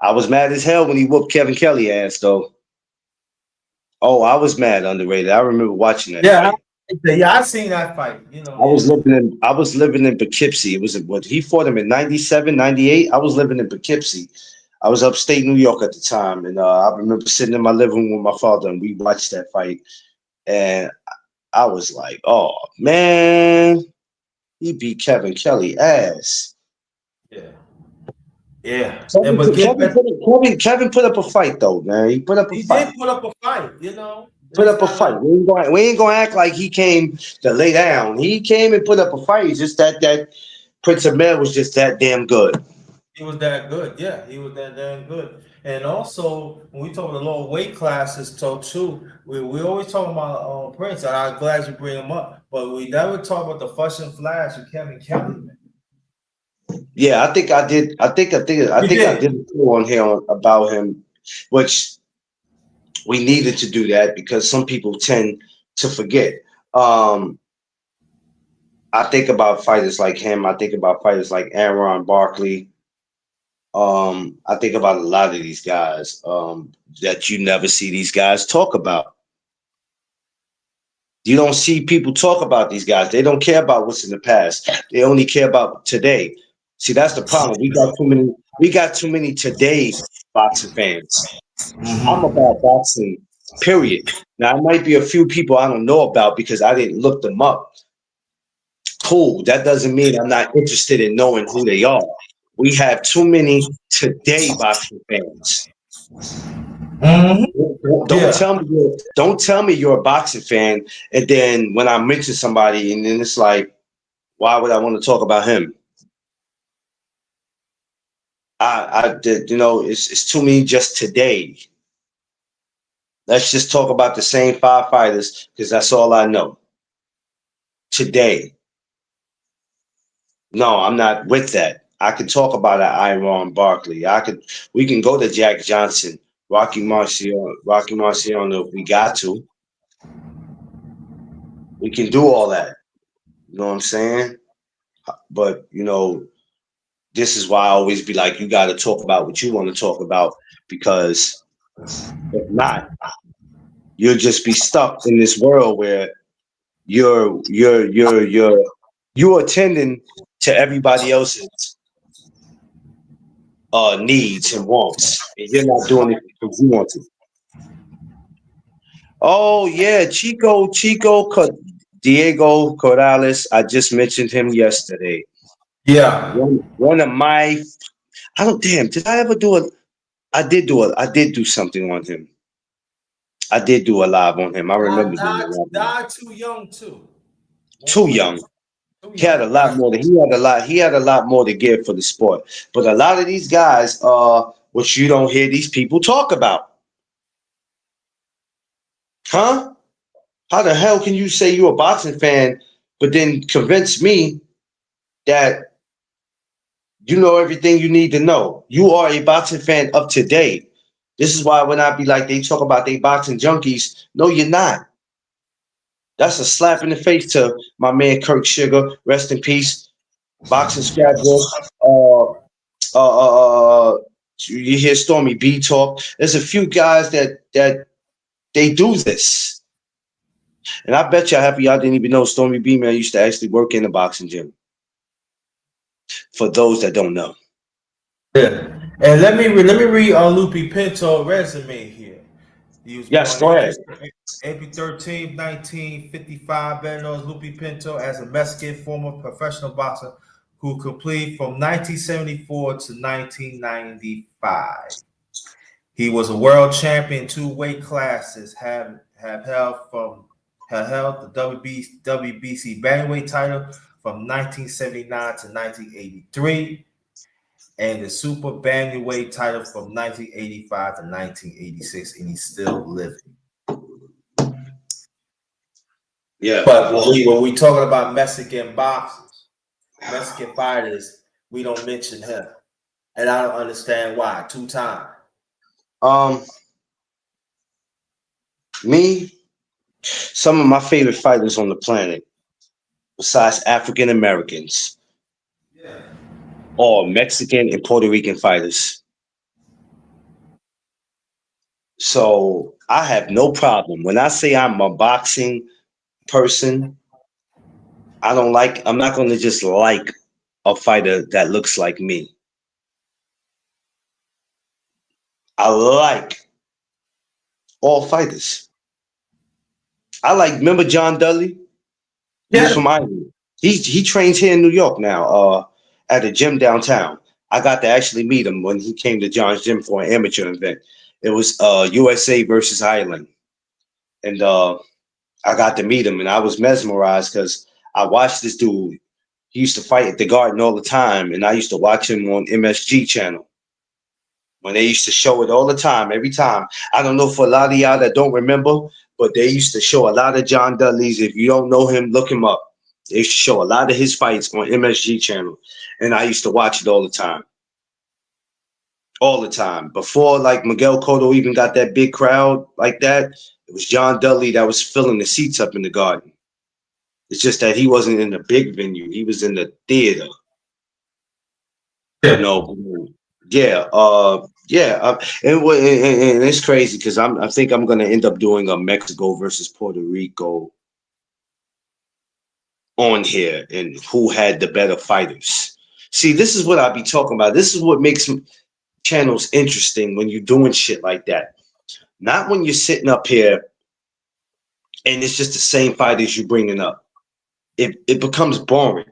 Speaker 1: I was mad as hell when he whooped Kevin Kelly ass though. Oh, I was mad underrated. I remember watching that
Speaker 2: Yeah,
Speaker 1: fight.
Speaker 2: yeah, I seen that fight. Yeah.
Speaker 1: I was living in Poughkeepsie. It was what he fought him in 97, 98. I was living in Poughkeepsie. I was upstate New York at the time, and I remember sitting in my living room with my father, and we watched that fight. And I was like, "Oh man, he beat Kevin Kelly ass."
Speaker 2: Yeah. Yeah. And
Speaker 1: Kevin,
Speaker 2: but get
Speaker 1: Kevin,
Speaker 2: back,
Speaker 1: put, Kevin put up a fight though, man. He put up a
Speaker 2: he
Speaker 1: fight.
Speaker 2: did put up a fight.
Speaker 1: Put
Speaker 2: It's
Speaker 1: up a
Speaker 2: not like
Speaker 1: fight. We ain't gonna act like he came to lay down. He came and put up a fight. It's just that Prince of Man was just that damn good.
Speaker 2: he was that good. Yeah, he was that damn good. And also, when we talk about the lower weight classes, so too, we always talk about Prince, and I'm glad you bring him up. But we never talk about the Fuss and Flash with Kevin Kelly, man.
Speaker 1: Yeah, I think I did. I
Speaker 2: You
Speaker 1: think I
Speaker 2: did.
Speaker 1: did a show on here about him, which we needed to do that because some people tend to forget. Um, I think about fighters like him. I think about fighters like Aaron Barkley. I think about a lot of these guys that you never see these guys talk about. You don't see people talk about these guys. They don't care about what's in the past. They only care about today. See, that's the problem. We got too many. We got too many today boxing fans. I'm about boxing, period. Now, it might be a few people I don't know about because I didn't look them up. Cool. That doesn't mean I'm not interested in knowing who they are. We have too many today boxing fans.
Speaker 2: Mm-hmm.
Speaker 1: Don't
Speaker 2: Yeah.
Speaker 1: tell me you're a boxing fan, and then when I mention somebody, and then it's like, why would I want to talk about him? It's too many just today. Let's just talk about the same five fighters because that's all I know today. No, I'm not with that. I can talk about an Iron Barkley. We can go to Jack Johnson, Rocky Marciano if we got to. We can do all that. You know what I'm saying? But this is why I always be like, you got to talk about what you want to talk about because if not, you'll just be stuck in this world where you're attending to everybody else's needs and wants, and you're not doing it because you want to. Oh yeah, Diego Corrales. I just mentioned him yesterday.
Speaker 2: Yeah.
Speaker 1: One of my, I don't damn. Did I ever do it? I did do something on him. I did do a live on him. I remember doing a live on him.
Speaker 2: Died too young too.
Speaker 1: Too
Speaker 2: One
Speaker 1: young.
Speaker 2: too
Speaker 1: He had a
Speaker 2: young.
Speaker 1: lot more. He had a lot more to give for the sport. But a lot of these guys, which you don't hear these people talk about, huh? How the hell can you say you're a boxing fan, but then convince me that you know everything you need to know? You are a boxing fan of today. This is why when I be like, they talk about they boxing junkies. No, you're not. That's a slap in the face to my man Kirk Sugar. Rest in peace. Boxing scrapbook. Uh, you hear Stormy B talk. There's a few guys that they do this, and I bet you half of y'all didn't even know Stormy B man used to actually work in the boxing gym. For those that don't know,
Speaker 2: Yeah. And let me read Lupe Pinto resume here. He was
Speaker 1: yes,
Speaker 2: born
Speaker 1: go ahead.
Speaker 2: April 13th, 1955, better known as Lupe Pinto, as a Mexican former professional boxer who completed from 1974 to 1995. He was a world champion in two weight classes, have held the WBC bantamweight title from 1979 to 1983 and the super bantamweight title from 1985 to 1986, and he's still living.
Speaker 1: Yeah,
Speaker 2: But when we talking about Mexican boxers, Mexican fighters, we don't mention him, and I don't understand why. Two time.
Speaker 1: um, me, some of my favorite fighters on the planet, besides African Americans,
Speaker 2: Yeah.
Speaker 1: are Mexican and Puerto Rican fighters. So I have no problem when I say I'm a boxing person. I don't like. I'm not going to just like a fighter that looks like me. I like all fighters. I like. Remember John Dudley? He was from
Speaker 2: Yeah.
Speaker 1: Ireland. He trains here in New York now. At a gym downtown. I got to actually meet him when he came to John's gym for an amateur event. It was USA versus Ireland, and I got to meet him, and I was mesmerized because I watched this dude. He used to fight at the Garden all the time, and I used to watch him on MSG channel when they used to show it all the time, every time. I don't know for a lot of y'all that don't remember, but they used to show a lot of John Dudley's. If you don't know him, look him up. They used to show a lot of his fights on MSG channel, and I used to watch it all the time. Before like Miguel Cotto even got that big crowd like that, it was John Dudley that was filling the seats up in the Garden. It's just that he wasn't in the big venue; he was in the theater. You
Speaker 2: Yeah.
Speaker 1: know, yeah, and it's crazy because I think I'm gonna end up doing a Mexico versus Puerto Rico on here and who had the better fighters. See, this is what I be talking about. This is what makes channels interesting when you're doing shit like that. Not when you're sitting up here and it's just the same fighters you bringing up. It becomes boring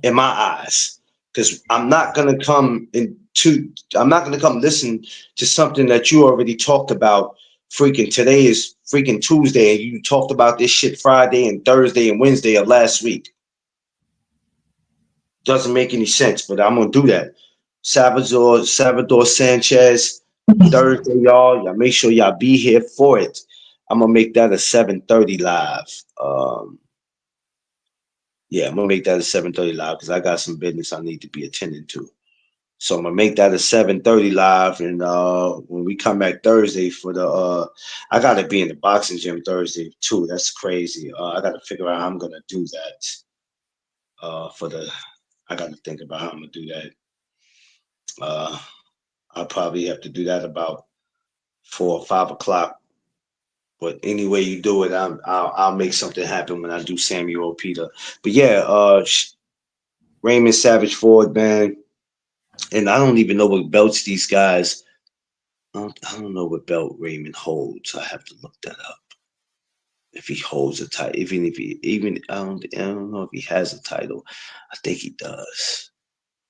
Speaker 1: in my eyes because I'm not gonna come listen to something that you already talked about. Freaking today is freaking Tuesday, and you talked about this shit Friday and Thursday and Wednesday of last week. Doesn't make any sense, but I'm gonna do that. Salvador Sanchez Thursday, y'all. Y'all make sure y'all be here for it. I'm gonna make that a 7:30 live. Yeah, I'm gonna make that a 7:30 live because I got some business I need to be attending to. So I'm gonna make that a 7:30 live, and when we come back Thursday for the, I gotta be in the boxing gym Thursday too. That's crazy. I gotta figure out how I'm gonna do that. For the, I gotta think about how I'm gonna do that. Uh, I'll probably have to do that about 4 or 5 o'clock. But any way you do it, I'll make something happen when I do Samuel Peter. But yeah, Raymond Savage Ford, man, and I don't even know what belts these guys. I don't know what belt Raymond holds. I have to look that up. If he holds a title, even if he even I don't know if he has a title. I think he does.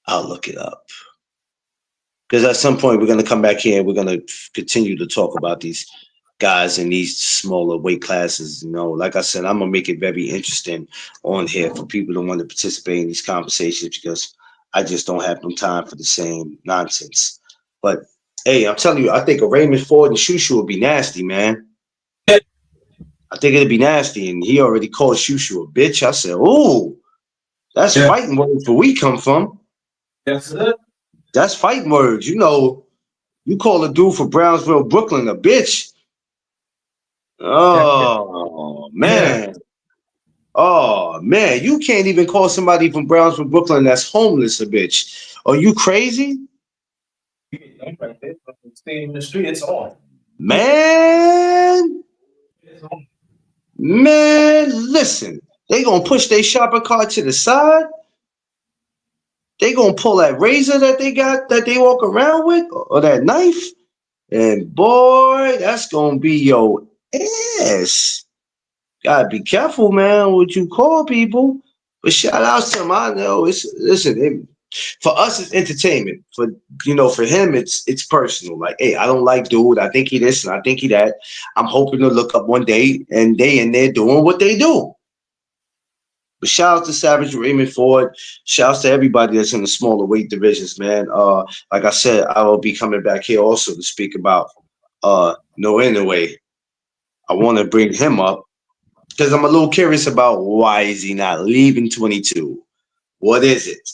Speaker 1: I'll look it up. Because at some point we're gonna come back here and we're gonna continue to talk about these guys in these smaller weight classes. You know, like I said, I'm gonna make it very interesting on here for people to want to participate in these conversations because I just don't have no time for the same nonsense. But hey, I'm telling you, I think a Raymond Ford and Shushu would be nasty, man. I think it'd be nasty, and he already called Shushu a bitch. I said, "Ooh, that's
Speaker 2: Yeah.
Speaker 1: fighting words where we come from.
Speaker 2: That's it.
Speaker 1: That's fighting words. You know, you call a dude for Brownsville, Brooklyn, a bitch.
Speaker 2: Yeah. Yeah.
Speaker 1: Oh
Speaker 2: Yeah.
Speaker 1: man, oh man, you can't even call somebody from Brownsville, Brooklyn that's homeless a bitch. Are you crazy,
Speaker 2: Right there. Stay in the street. It's on.
Speaker 1: man?
Speaker 2: It's on.
Speaker 1: Man, listen, they gonna push their shopping cart to the side. They gonna pull that razor that they got that they walk around with, or that knife, and boy, that's gonna be your ass. Gotta be careful, man, what you call people. But shout outs to him. I know it's listen. For us, it's entertainment. For him, it's personal. Like, hey, I don't like dude. I think he this and I think he that. I'm hoping to look up one day and they in there doing what they do. But shout out to Savage Raymond Ford. Shout out to everybody that's in the smaller weight divisions, man. Like I said, I will be coming back here also to speak about No Anyway. I want to bring him up because I'm a little curious about why is he not leaving 22? What is it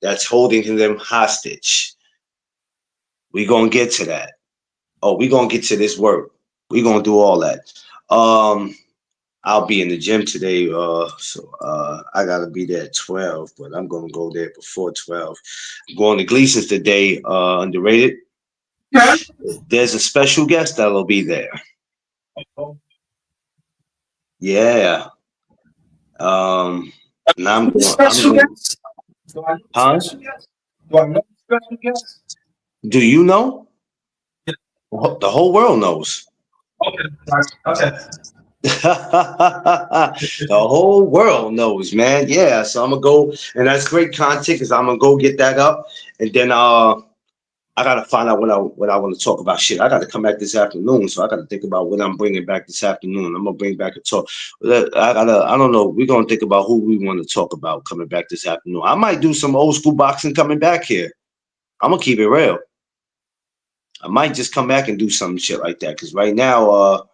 Speaker 1: that's holding them hostage? We gonna get to that. Oh, we gonna get to this work. We gonna do all that. Um, I'll be in the gym today, so I gotta be there at 12, but I'm gonna go there before 12. I'm going to Gleason's today, underrated.
Speaker 2: Yeah.
Speaker 1: There's a special guest that'll be there.
Speaker 2: Oh,
Speaker 1: Yeah. Um, and I'm
Speaker 2: special
Speaker 1: going,
Speaker 2: guest? Do I know
Speaker 1: huh?
Speaker 2: special guest? Do I know special guest?
Speaker 1: Do you know?
Speaker 2: Yeah.
Speaker 1: The whole world knows.
Speaker 2: Okay. Okay.
Speaker 1: The whole world knows, man. Yeah, so I'm gonna go, and that's great content because I'm gonna go get that up, and then I gotta find out what I want to talk about. Shit, I gotta come back this afternoon, so I gotta think about what I'm bringing back this afternoon. I'm gonna bring back a talk. I don't know. We're gonna think about who we want to talk about coming back this afternoon. I might do some old school boxing coming back here. I'm gonna keep it real. I might just come back and do some shit like that because right now,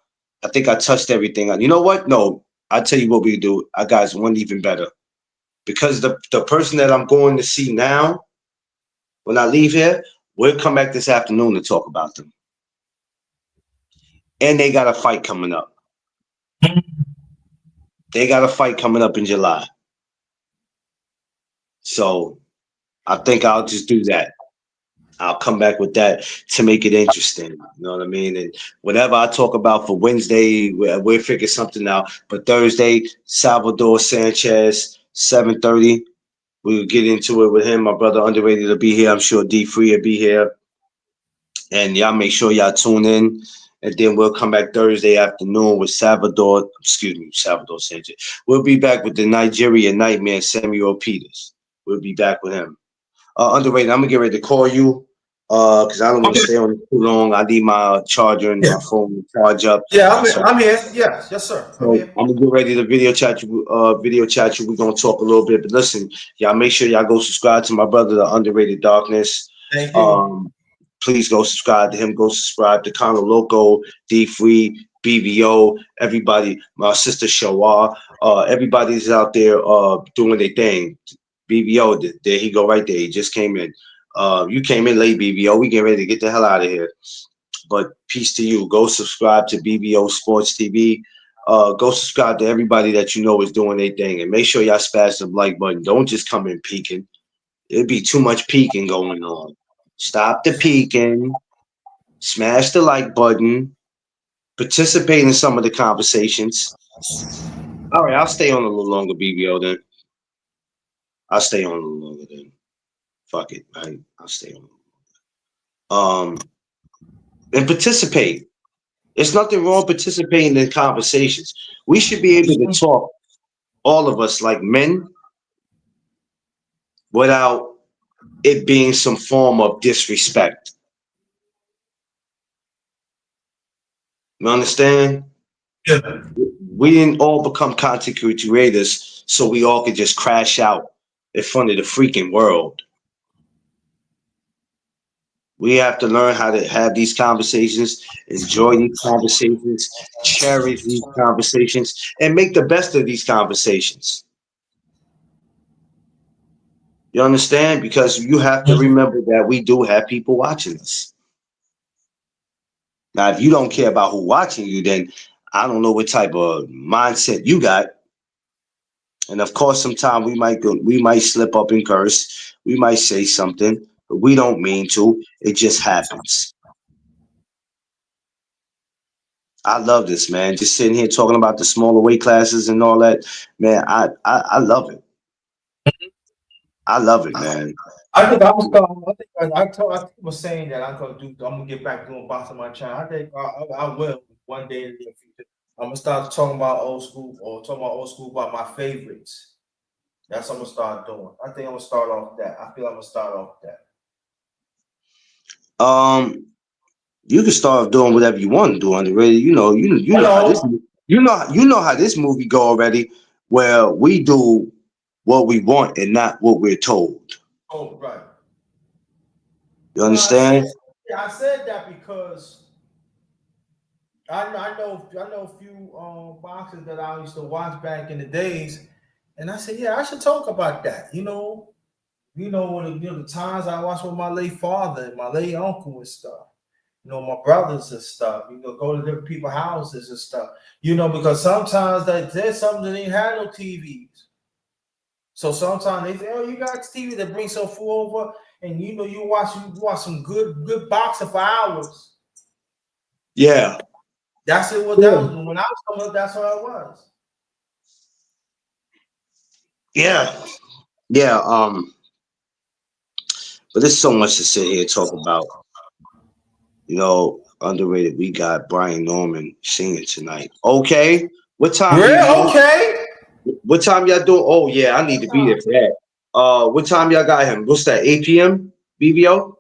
Speaker 1: I think I touched everything. You know what? No, I'll tell you what we do. I got one even better because the person that I'm going to see now when I leave here, we'll come back this afternoon to talk about them. And they got a fight coming up. They got a fight coming up in July. So I think I'll just do that. I'll come back with that to make it interesting. You know what I mean? And whatever I talk about for Wednesday, we'll figure something out. But Thursday, Salvador Sanchez, 7:30. We'll get into it with him. My brother Underrated will be here. I'm sure D Free will be here. And y'all make sure y'all tune in. And then we'll come back Thursday afternoon with Salvador Sanchez. We'll be back with the Nigerian Nightmare, Samuel Peters. We'll be back with him. Underrated, I'm gonna get ready to call you because I don't want to stay on it too long. I need my charger and my
Speaker 2: Yeah,
Speaker 1: phone to charge up.
Speaker 2: yeah, I'm here.
Speaker 1: So,
Speaker 2: I'm here. Yes, yes, sir. I'm
Speaker 1: so
Speaker 2: here.
Speaker 1: I'm gonna get ready to video chat you. Video chat you. We're gonna talk a little bit, but listen, y'all make sure y'all go subscribe to my brother, the Underrated Darkness.
Speaker 2: Thank you.
Speaker 1: Um, please go subscribe to him. Go subscribe to Conor Loco, D Free, BBO, everybody. My sister Shawar. Everybody's out there doing their thing. BBO, there he go right there. He just came in. You came in late, BBO. We get ready to get the hell out of here. But peace to you. Go subscribe to BBO Sports TV. Go subscribe to everybody that you know is doing their thing, and make sure y'all smash the like button. Don't just come in peeking. It'd be too much peeking going on. Stop the peeking. Smash the like button. Participate in some of the conversations. All right, I'll stay on a little longer, BBO. Then I'll stay on a little longer. Then fuck it. I'll stay on. And participate. There's nothing wrong participating in conversations. We should be able to talk, all of us, like men, without it being some form of disrespect. You understand?
Speaker 2: Yeah.
Speaker 1: We didn't all become content creators so we all could just crash out in front of the freaking world. We have to learn how to have these conversations, enjoy these conversations, cherish these conversations, and make the best of these conversations. You understand? Because you have to remember that we do have people watching us. Now, if you don't care about who watching you, then I don't know what type of mindset you got. And of course, sometimes we might slip up and curse. We might say something, but we don't mean to. It just happens. I love this, man. Just sitting here talking about the smaller weight classes and all that, man. I love it. I love it, man.
Speaker 2: I think I was talking. I think I was saying that I'm gonna do. I'm gonna get back doing boxing my channel. I think I will one day in the near future. I'm gonna start talking about old school or talking about old school about my favorites. That's what I'm gonna start doing. I think I'm gonna start off that. I feel I'm gonna start off that.
Speaker 1: Um, you can start doing whatever you want to do on the radio. You know how this
Speaker 2: Hello.
Speaker 1: you know how this movie go already. Where we do what we want and not what we're told.
Speaker 2: Oh, right.
Speaker 1: You
Speaker 2: Well,
Speaker 1: understand?
Speaker 2: I said that because I know a few boxers that I used to watch back in the days, and I said, yeah, I should talk about that. The times I watched with my late father and my late uncle and stuff. My brothers and stuff. Go to different people's houses and stuff. Because sometimes there's something that ain't had no TVs. So sometimes they say, "Oh, you got TV that brings some food over," and you watch some good boxing for hours.
Speaker 1: Yeah.
Speaker 2: That's it. What that
Speaker 1: Yeah.
Speaker 2: was when I was coming up. That's what it was.
Speaker 1: Yeah. Yeah. But there's so much to sit here and talk about. Underrated. We got Brian Norman singing tonight. Okay. What time,
Speaker 2: Yeah.
Speaker 1: BBO?
Speaker 2: Okay.
Speaker 1: What time y'all doing? Oh yeah, I need to be there for that. What time y'all got him? What's that? 8 p.m. BBO?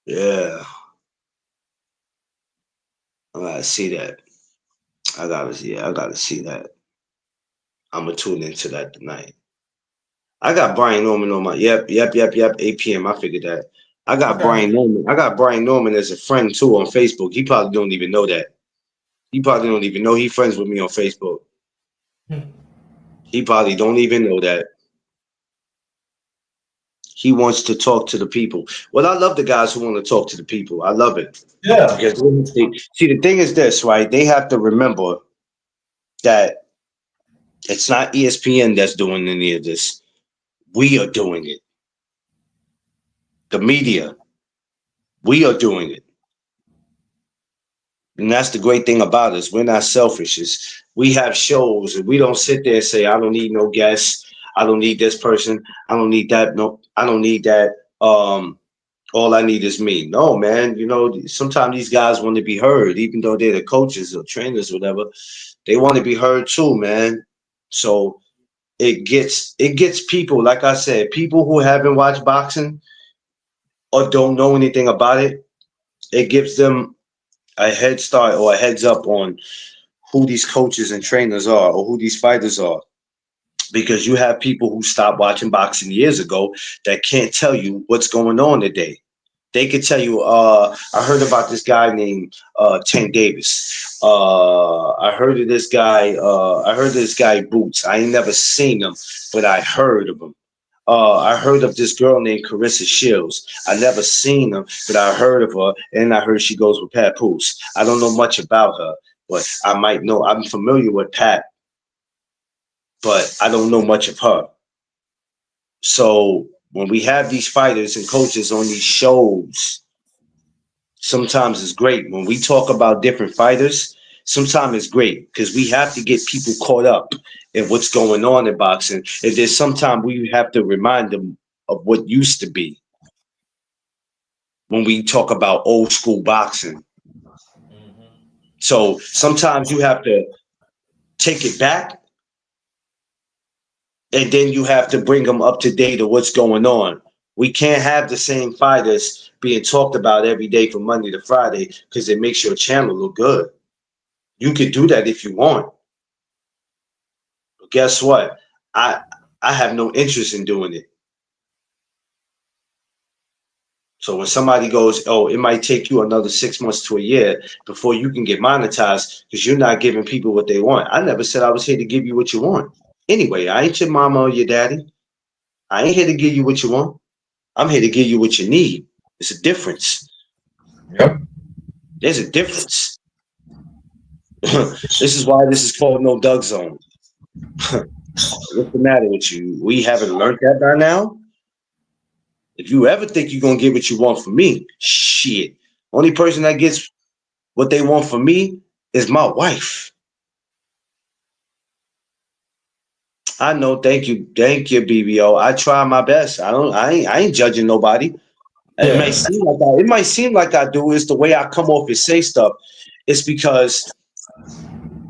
Speaker 1: Yeah, I gotta see that. I gotta see that. I'm gonna tune into that tonight. I got Brian Norman on my. Yep. 8 p.m. I figured that. I got
Speaker 2: Okay.
Speaker 1: Brian Norman. I got Brian Norman as a friend too on Facebook. He probably don't even know that. He probably don't even know he friends with me on Facebook. He probably don't even know that. He wants to talk to the people. Well, I love the guys who want to talk to the people. I love it
Speaker 2: Yeah.
Speaker 1: because see the thing is this, right? They have to remember that it's not ESPN that's doing any of this. We are doing it. The media, we are doing it. And that's the great thing about us. We're not selfish. We have shows and we don't sit there and say, I don't need no guests. I don't need this person. I don't need that. No, I don't need that. Um, all I need is me. No, man. You know, sometimes these guys want to be heard, even though they're the coaches or trainers, or whatever. They want to be heard too, man. So it gets people, like I said, people who haven't watched boxing or don't know anything about it. It gives them a head start or a heads up on who these coaches and trainers are or who these fighters are. Because you have people who stopped watching boxing years ago that can't tell you what's going on today. They could tell you, I heard about this guy named Tank Davis. I heard of this guy Boots. I ain't never seen him, but I heard of him. I heard of this girl named Carissa Shields. I never seen her, but I heard of her, and I heard she goes with Pat Poose. I don't know much about her, but I might know. I'm familiar with Pat, but I don't know much of her. So when we have these fighters and coaches on these shows, sometimes it's great. When we talk about different fighters, sometimes it's great because we have to get people caught up in what's going on in boxing. And there's sometimes we have to remind them of what used to be when we talk about old school boxing.
Speaker 2: Hmm.
Speaker 1: So sometimes you have to take it back and then you have to bring them up to date of what's going on. We can't have the same fighters being talked about every day from Monday to Friday because it makes your channel look good. You could do that if you want. But guess what? I I have no interest in doing it. So when somebody goes, oh, it might take you another 6 months to a year before you can get monetized because you're not giving people what they want. I never said I was here to give you what you want. Anyway, I ain't your mama or your daddy. I ain't here to give you what you want. I'm here to give you what you need. There's a difference.
Speaker 2: Yep.
Speaker 1: There's a difference. This is why this is called No Doug Zone. What's the matter with you? We haven't learned that by now. If you ever think you're gonna get what you want from me, shit. Only person that gets what they want from me is my wife. I know. Thank you, BBO. I try my best. I ain't judging nobody.
Speaker 2: Yeah.
Speaker 1: It might seem like I do. It's the way I come off and say stuff. It's because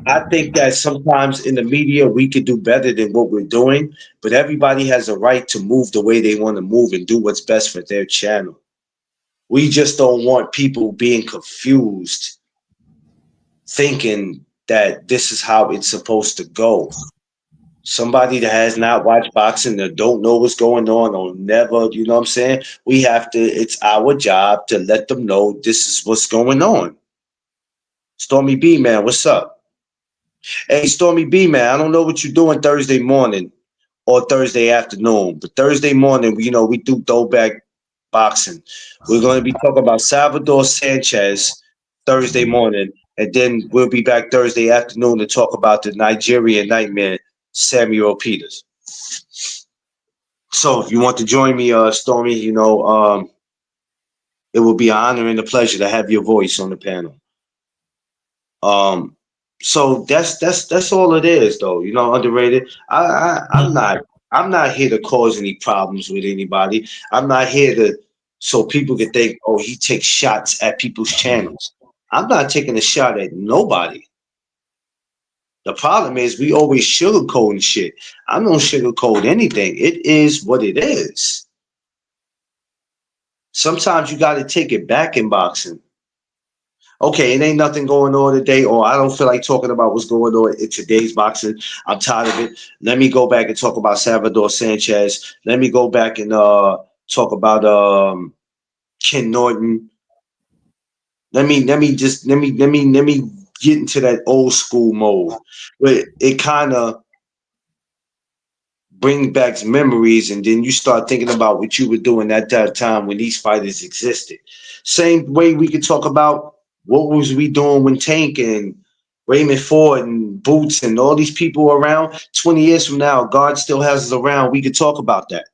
Speaker 1: I think that sometimes in the media we could do better than what we're doing, but everybody has a right to move the way they want to move and do what's best for their channel. We just don't want people being confused, thinking that this is how it's supposed to go. Somebody that has not watched boxing that don't know what's going on or never, you know what I'm saying? We have to, it's our job to let them know this is what's going on. Stormy B, man, what's up? Hey, Stormy B, man, I don't know what you're doing Thursday morning or Thursday afternoon, but Thursday morning, we do throwback boxing. We're going to be talking about Salvador Sanchez Thursday morning, and then we'll be back Thursday afternoon to talk about the Nigerian Nightmare, Samuel Peters. So if you want to join me, Stormy, it will be an honor and a pleasure to have your voice on the panel. Um, so that's all it is, though. Underrated. I'm not here to cause any problems with anybody. I'm not here to so people can think, oh, he takes shots at people's channels. I'm not taking a shot at nobody. The problem is we always sugarcoating shit. I don't sugarcoat anything. It is what it is. Sometimes you got to take it back in boxing. Okay, it ain't nothing going on today, or I don't feel like talking about what's going on in today's boxing. I'm tired of it. Let me go back and talk about Salvador Sanchez. Let me go back and talk about Ken Norton. Let me get into that old school mode where it kind of brings back memories, and then you start thinking about what you were doing at that time when these fighters existed. Same way we could talk about what was we doing when Tank Raymond Ford and Boots and all these people around. 20 years from now, God still has us around. We could talk about that.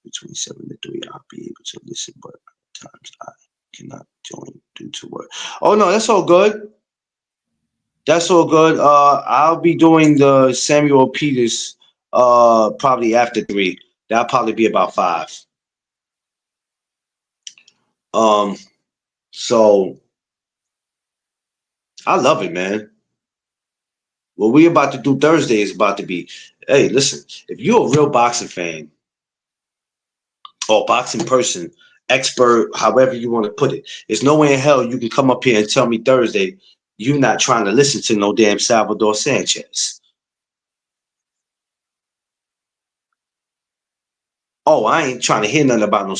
Speaker 1: Between 7 to 3, I'll be able to listen, but at times I cannot join due to work. Oh no, that's all good. That's all good. I'll be doing the Samuel Peters probably after 3. That'll probably be about 5. Um, so I love it, man. What we about to do Thursday is about to be. Hey, listen, if you're a real boxing fan or boxing person, expert, however you want to put it, there's no way in hell you can come up here and tell me Thursday you're not trying to listen to no damn Salvador Sanchez. Oh, I ain't trying to hear nothing about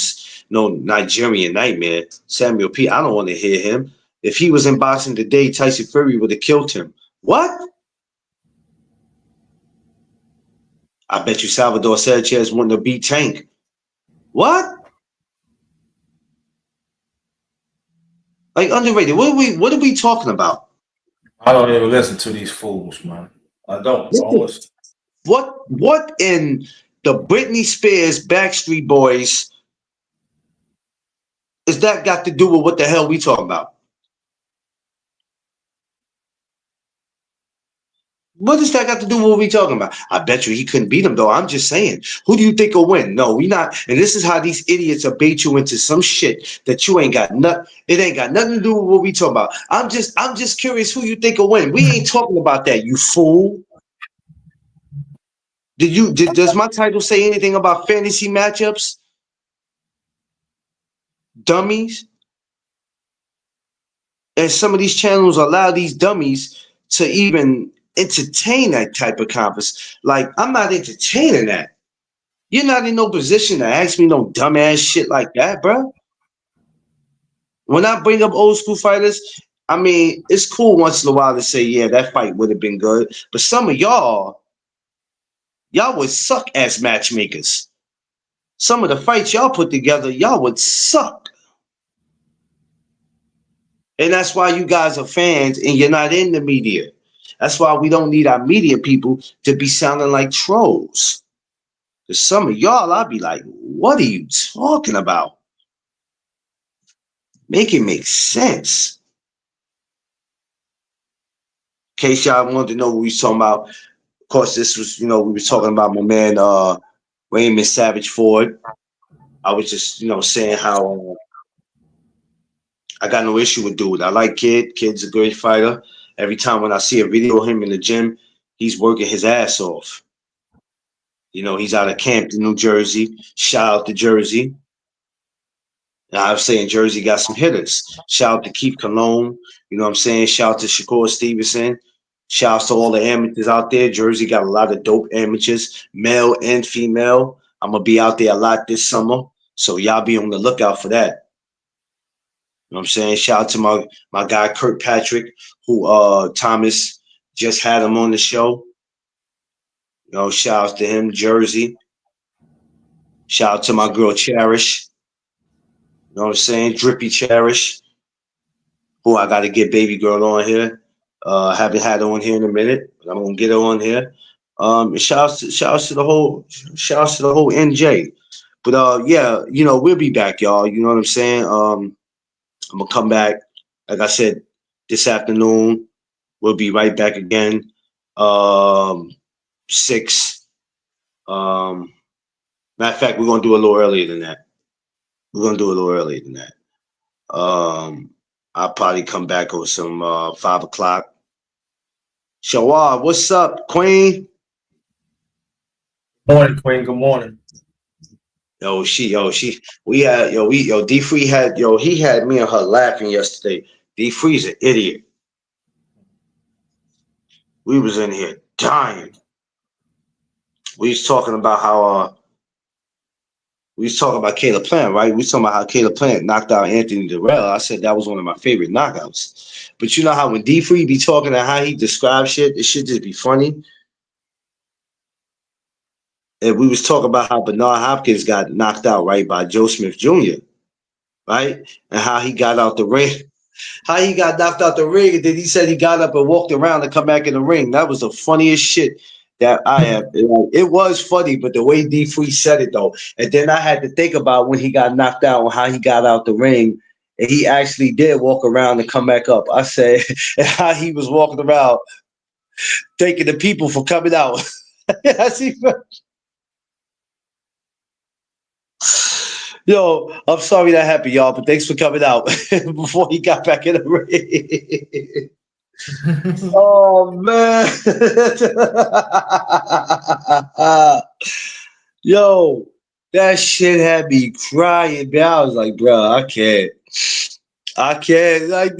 Speaker 1: no Nigerian nightmare. Samuel P. I don't want to hear him. If he was in boxing today, Tyson Fury would have killed him. What? I bet you Salvador Sanchez wouldn't have beat Tank. What? Like underrated. What are we talking about?
Speaker 2: I don't even listen to these fools, man. I don't. I don't listen.
Speaker 1: What in the Britney Spears Backstreet Boys is that got to do with what the hell we talking about? What does that got to do with what we talking about? I bet you he couldn't beat him though. I'm just saying. Who do you think will win? No, we not. And this is how these idiots will bait you into some shit that you ain't got nothing. It ain't got nothing to do with what we talking about. I'm just curious who you think will win. We ain't talking about that, you fool. Does my title say anything about fantasy matchups? Dummies? And some of these channels allow these dummies to even entertain that type of conversation. Like, I'm not entertaining that. You're not in no position to ask me no dumbass shit like that, bro. When I bring up old school fighters, I mean, it's cool once in a while to say, yeah, that fight would have been good. But some of y'all would suck as matchmakers. Some of the fights y'all put together, y'all would suck. And that's why you guys are fans and you're not in the media. That's why we don't need our media people to be sounding like trolls. Because some of y'all, I'll be like, what are you talking about? Make it make sense. In case y'all wanted to know what we was talking about, of course, this was, we were talking about my man, Raymond Savage Ford. I was just, saying how I got no issue with dude. I like Kid. Kid's a great fighter. Every time when I see a video of him in the gym, he's working his ass off. He's out of Campton, New Jersey. Shout out to Jersey. Now, I was saying Jersey got some hitters. Shout out to Keith Cologne. You know what I'm saying? Shout out to Shakur Stevenson. Shout out to all the amateurs out there. Jersey got a lot of dope amateurs, male and female. I'm going to be out there a lot this summer. So y'all be on the lookout for that. You know what I'm saying? Shout out to my guy Kirkpatrick, who Thomas just had him on the show. Shout out to him, Jersey. Shout out to my girl Cherish. You know what I'm saying? Drippy Cherish. Who I gotta get baby girl on here. Haven't had her on here in a minute, but I'm gonna get her on here. Shout out to the whole NJ. But yeah, we'll be back, y'all. You know what I'm saying? I'm gonna come back. Like I said, this afternoon. We'll be right back again. 6. Matter of fact, we're gonna do a little earlier than that. I'll probably come back over some 5 o'clock. Shawar, what's up, Queen?
Speaker 2: Morning, Queen. Good morning.
Speaker 1: D Free he had me and her laughing yesterday. D Free's an idiot. We was in here dying. We was talking about how we was talking about Caleb Plant, right? We was talking about how Caleb Plant knocked out Anthony Durrell. I said that was one of my favorite knockouts. But you know how when D Free be talking and how he describes shit, it should just be funny. And we was talking about how Bernard Hopkins got knocked out, right, by Joe Smith Jr., right? And how he got out the ring. how he got knocked out the ring, and then he said he got up and walked around and come back in the ring. That was the funniest shit that I have. It was funny, but the way D Free said it though, and then I had to think about when he got knocked out and how he got out the ring, and he actually did walk around and come back up. I said, and how he was walking around thanking the people for coming out. I see. Yo, I'm sorry that happened, y'all, but thanks for coming out before he got back in the ring. Oh man. Yo, that shit had me crying, man. I was like, bro, I can't. I can't. Like,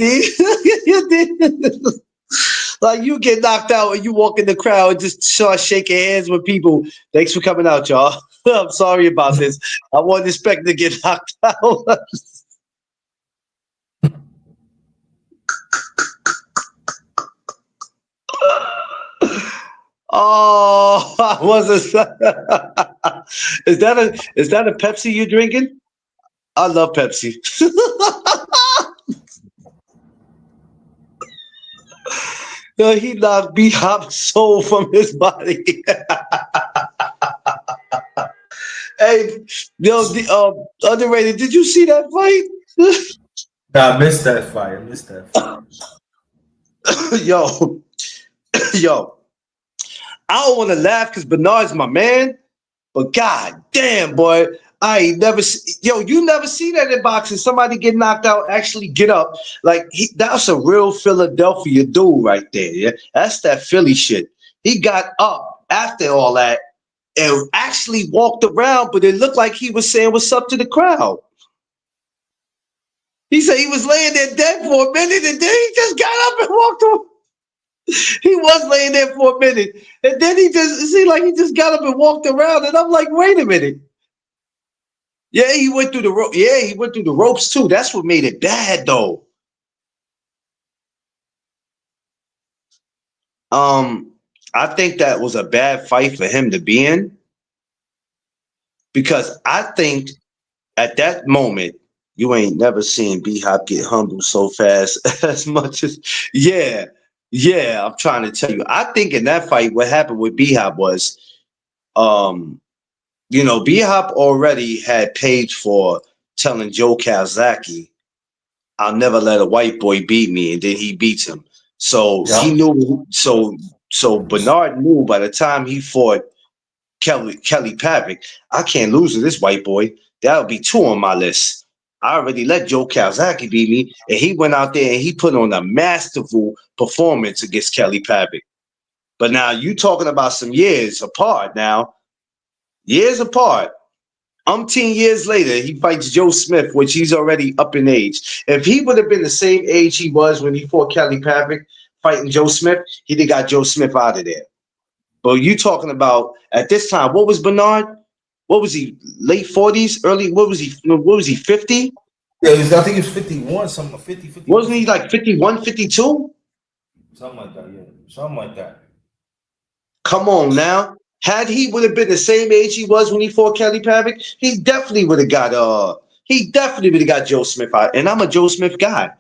Speaker 1: like you get knocked out and you walk in the crowd and just start shaking hands with people. Thanks for coming out, y'all. I'm sorry about this. I wasn't expecting to get knocked out. Oh, I wasn't. Is that a Pepsi you drinking? I love Pepsi. Yo, he knocked B Hop's soul from his body. Hey, yo, underrated. Did you see that fight?
Speaker 2: Nah, I missed that fight. I missed that fight.
Speaker 1: Yo, yo, I don't want to laugh because Bernard's my man, but god damn, boy, I ain't never. Yo, you never see that in boxing. Somebody get knocked out, actually get up. Like that's a real Philadelphia dude right there. Yeah, that's that Philly shit. He got up after all that and actually walked around, but it looked like he was saying what's up to the crowd. He said he was laying there dead for a minute, and then he just got up and walked away. He was laying there for a minute, and then he just it seemed like he just got up and walked around, and I'm like, wait a minute. Yeah, he went through the rope. Yeah, he went through the ropes too. That's what made it bad, though. Um, I think that was a bad fight for him to be in because I think at that moment you ain't never seen B Hop get humbled so fast as much as yeah, yeah. I'm trying to tell you. I think in that fight, what happened with B Hop was, um, B Hop already had paid for telling Joe Calzaghe, "I'll never let a white boy beat me," and then he beats him. So he
Speaker 2: Yep.
Speaker 1: knew. So Bernard knew by the time he fought Kelly Pavick, I can't lose to this white boy. That'll be two on my list. I already let Joe Calzaghe beat me, and he went out there and he put on a masterful performance against Kelly Pavick. But now you talking about some years apart now, years apart. Umpteen years later, he fights Joe Smith, which he's already up in age. If he would have been the same age he was when he fought Kelly Pavick fighting Joe Smith, he'd have got Joe Smith out of there. But you talking about at this time, what was Bernard? What was he? Late 40s, early, what was he? What was he, 50?
Speaker 2: Yeah, I think it's 51, something 50, 51,
Speaker 1: Wasn't he like 51, 52?
Speaker 2: something like that. Yeah, something like that.
Speaker 1: Come on now. Had he would have been the same age he was when he fought Kelly Pavick, he definitely would have got Joe Smith out. And I'm a Joe Smith guy.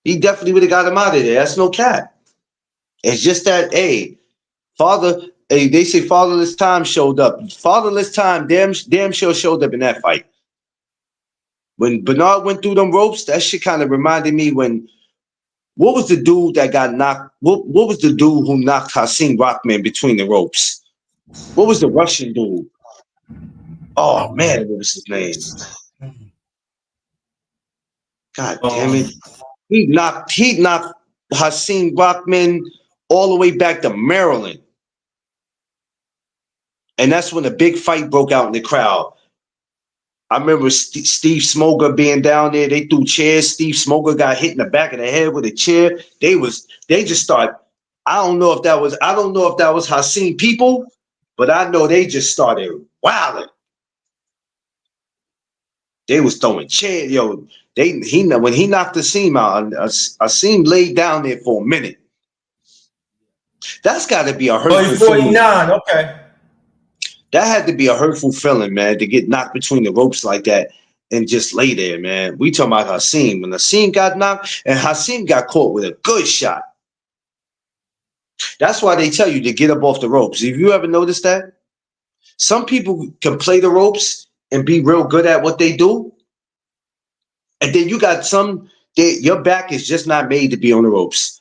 Speaker 1: He definitely would have got him out of there. That's no cap. It's just that, hey, they say fatherless time showed up. Fatherless time damn sure showed up in that fight. When Bernard went through them ropes, that shit kind of reminded me when what was the dude that got knocked? What was the dude who knocked Hasim Rockman between the ropes? What was the Russian dude? Oh man, what was his name? God damn
Speaker 2: Um,
Speaker 1: it. He knocked Hasim Rockman all the way back to Maryland. And that's when a big fight broke out in the crowd. I remember Steve Smoger being down there. They threw chairs. Steve Smoger got hit in the back of the head with a chair. They just started. I don't know if that was Hasim people, but I know they just started wilding. They was throwing chairs. Yo, when he knocked the seam out, Hasim laid down there for a minute. That's got to be a hurtful feeling.
Speaker 2: 49. Okay.
Speaker 1: That had to be a hurtful feeling, man, to get knocked between the ropes like that. and just lay there, man. We talking about Hasim. When Hasim got knocked, and Hasim got caught with a good shot. That's why they tell you to get up off the ropes. Have you ever noticed that? Some people can play the ropes and be real good at what they do, and then you got some. Your back is just not made to be on the ropes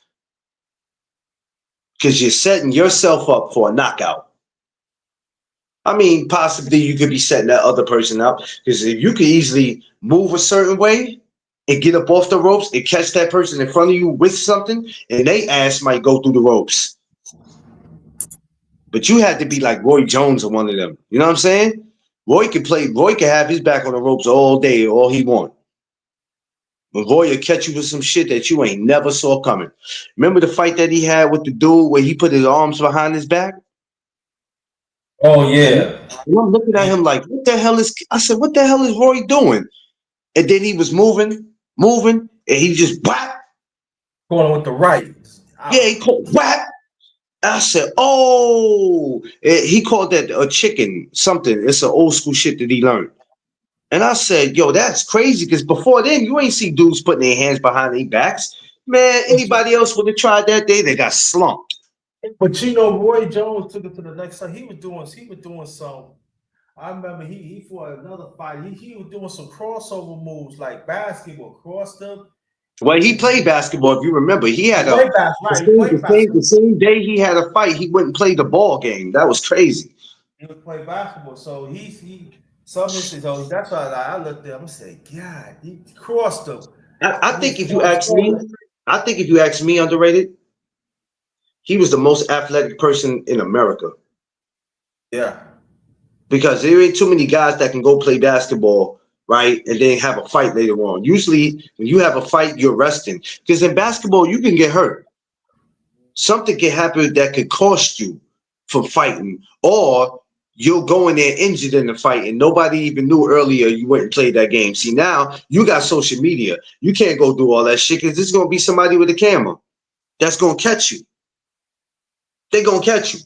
Speaker 1: because you're setting yourself up for a knockout. I mean, possibly you could be setting that other person up because if you could easily move a certain way and get up off the ropes and catch that person in front of you with something, and they ass might go through the ropes. But you had to be like Roy Jones or one of them. You know what I'm saying? Roy could play. Roy could have his back on the ropes all day, all he want. But Roy will catch you with some shit that you ain't never saw coming. Remember the fight that he had with the dude where he put his arms behind his back?
Speaker 2: Oh
Speaker 1: And
Speaker 2: yeah.
Speaker 1: I'm looking at him like, what the hell is? I said, what the hell is Roy doing? And then he was moving, and he just whap.
Speaker 2: Going with the right.
Speaker 1: Yeah, he called whap. I said, oh, he called that a chicken something. It's an old school shit that he learned. And I said, yo, that's crazy because before then, you ain't see dudes putting their hands behind their backs. Man, anybody else would have tried that day, they got slumped.
Speaker 2: But you know, Roy Jones took it to the next side. He was doing some. I remember he fought another fight. He was doing some crossover moves like basketball, crossed up,
Speaker 1: Well,
Speaker 2: and
Speaker 1: he
Speaker 2: then
Speaker 1: played basketball. If you remember, he had
Speaker 2: played basketball. Right, he played
Speaker 1: the
Speaker 2: basketball.
Speaker 1: same day he had a fight. He went and played the ball game. That was crazy.
Speaker 2: He would play basketball. So he some says, oh, that's why I looked at him and said, God, he crossed him.
Speaker 1: I
Speaker 2: He
Speaker 1: think if you
Speaker 2: crossed
Speaker 1: ask me,
Speaker 2: over.
Speaker 1: underrated, he was the most athletic person in America
Speaker 2: Yeah.
Speaker 1: because there ain't too many guys that can go play basketball, right, and then have a fight later on. Usually, when you have a fight, you're resting because in basketball you can get hurt. Something can happen that could cost you from fighting, or you'll go in there injured in the fight and nobody even knew earlier you went and played that game. See, now you got social media. You can't go do all that shit because there's going to be somebody with a camera that's going to catch you. They're going to catch you.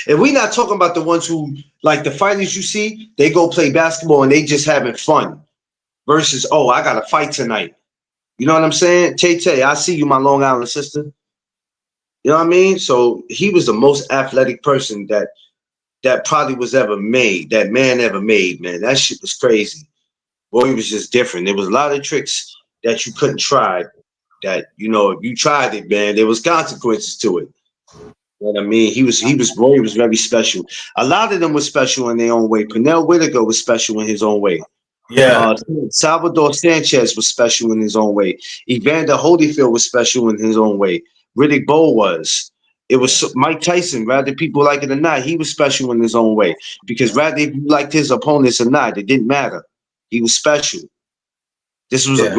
Speaker 1: And we're not talking about the ones who, like the fighters you see, they go play basketball and they just having fun versus, oh, I got a fight tonight. You know what I'm saying? Tay Tay, I see you, my Long Island sister. You know what I mean? So he was the most athletic person that probably was ever made, that man ever made, man. That shit was crazy. Boy, he was just different. There was a lot of tricks that you couldn't try that, you know, if you tried it, man, there was consequences to it. You know what I mean? Roy was very special. A lot of them were special in their own way. Pernell Whitaker was special in his own way.
Speaker 2: Yeah.
Speaker 1: Salvador Sanchez was special in his own way. Evander Holyfield was special in his own way. Riddick Bowe was. It was Mike Tyson, rather people like it or not, he was special in his own way. Because rather if you liked his opponents or not, it didn't matter. He was special. This was
Speaker 2: Yeah.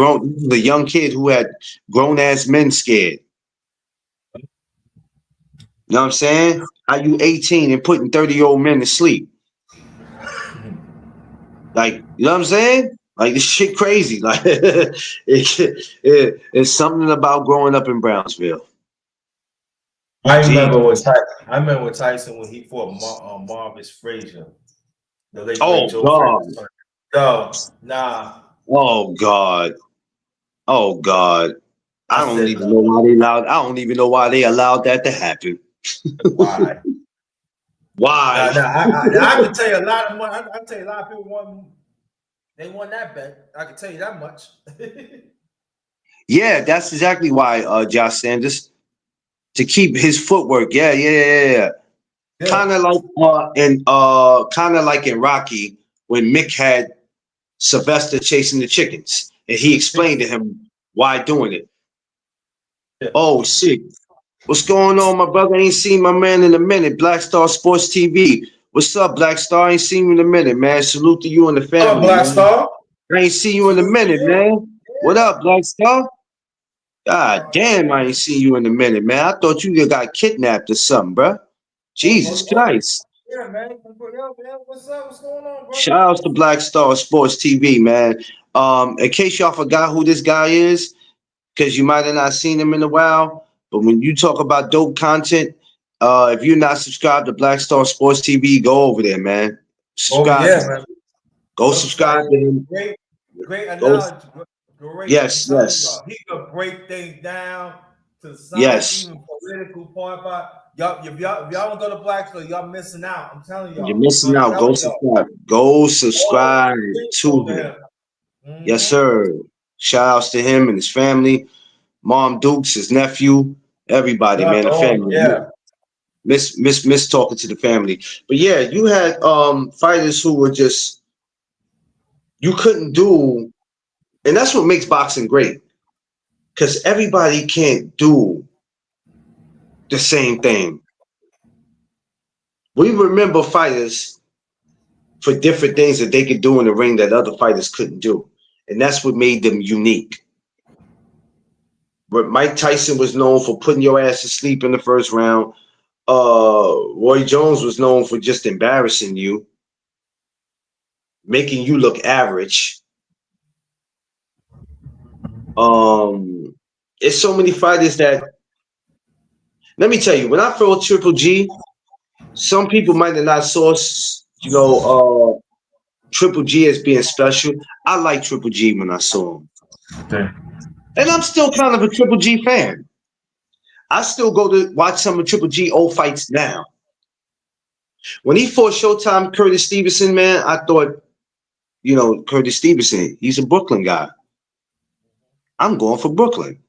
Speaker 1: a young kid who had grown ass men scared. You know what I'm saying? How you 18 and putting 30-year-old men to sleep? Like, you know what I'm saying? Like this shit crazy. Like it's something about growing up in Brownsville.
Speaker 2: I
Speaker 1: Gee.
Speaker 2: remember with Tyson when he fought Marvis Frazier, the late great
Speaker 1: Oh
Speaker 2: Joe Frazier.
Speaker 1: God.
Speaker 2: So nah,
Speaker 1: Oh God. Oh God.
Speaker 2: I
Speaker 1: I don't
Speaker 2: said
Speaker 1: even know
Speaker 2: no.
Speaker 1: why they allowed. I don't even know why they allowed that to happen.
Speaker 2: Why?
Speaker 1: Why?
Speaker 2: I can tell you a lot of money. I can tell you a lot of people they won that bet. I can tell you that much.
Speaker 1: Yeah, that's exactly why, Josh Sanders. To keep his footwork. Yeah.
Speaker 2: Yeah.
Speaker 1: Kind of like in Rocky when Mick had Sylvester chasing the chickens, and he explained to him why doing it.
Speaker 2: Yeah.
Speaker 1: Oh shit, what's going on, my brother? Ain't seen my man in a minute. Black Star Sports TV. What's up, Black Star? Ain't seen you in a minute, man. Salute to you and the
Speaker 2: Hello,
Speaker 1: family,
Speaker 2: Black
Speaker 1: man.
Speaker 2: Star.
Speaker 1: I ain't seen you in a
Speaker 2: Salute to
Speaker 1: minute,
Speaker 2: you.
Speaker 1: man. What up, Black Star? God damn, I ain't seen you in a minute, man. I thought you got kidnapped or something, bro. Jesus Christ.
Speaker 2: Yeah, man. What's up? What's going on, brother?
Speaker 1: Shout out to Black Star Sports TV, man. In case y'all forgot who this guy is, because you might have not seen him in a while, but when you talk about dope content, if you're not subscribed to Black Star Sports TV, go over there, man.
Speaker 2: Oh
Speaker 1: Subscribe.
Speaker 2: yeah, man.
Speaker 1: Go
Speaker 2: Yo,
Speaker 1: subscribe
Speaker 2: hey,
Speaker 1: to him.
Speaker 2: great, great
Speaker 1: Go.
Speaker 2: analogy. Great. I'm
Speaker 1: Yes,
Speaker 2: telling
Speaker 1: yes,
Speaker 2: y'all, he could break things down to science,
Speaker 1: yes.
Speaker 2: even political part. But y'all, if y'all don't go to Black School, y'all missing out. I'm telling
Speaker 1: You're
Speaker 2: y'all.
Speaker 1: missing
Speaker 2: I'm
Speaker 1: out. Go
Speaker 2: telling y'all.
Speaker 1: subscribe. Go
Speaker 2: Oh,
Speaker 1: subscribe
Speaker 2: please
Speaker 1: to
Speaker 2: go to
Speaker 1: him.
Speaker 2: him.
Speaker 1: Yes,
Speaker 2: Mm-hmm.
Speaker 1: sir. Shout outs to him and his family. Mom Dukes, his nephew, everybody,
Speaker 2: God,
Speaker 1: man, the
Speaker 2: oh
Speaker 1: family.
Speaker 2: yeah.
Speaker 1: Miss talking to the family. But yeah, you had fighters who were just you couldn't do, and that's what makes boxing great. Because everybody can't do the same thing. We remember fighters for different things that they could do in the ring that other fighters couldn't do. And that's what made them unique. But Mike Tyson was known for putting your ass to sleep in the first round. Roy Jones was known for just embarrassing you, making you look average. Um, it's so many fighters that let me tell you, when I fought Triple G, some people might have not saw Triple G as being special. I like Triple G when I saw him.
Speaker 2: Okay.
Speaker 1: And I'm still kind of a Triple G fan. I still go to watch some of Triple G old fights now. When he fought Showtime Curtis Stevenson, man, I thought, Curtis Stevenson, he's a Brooklyn guy. I'm going for Brooklyn.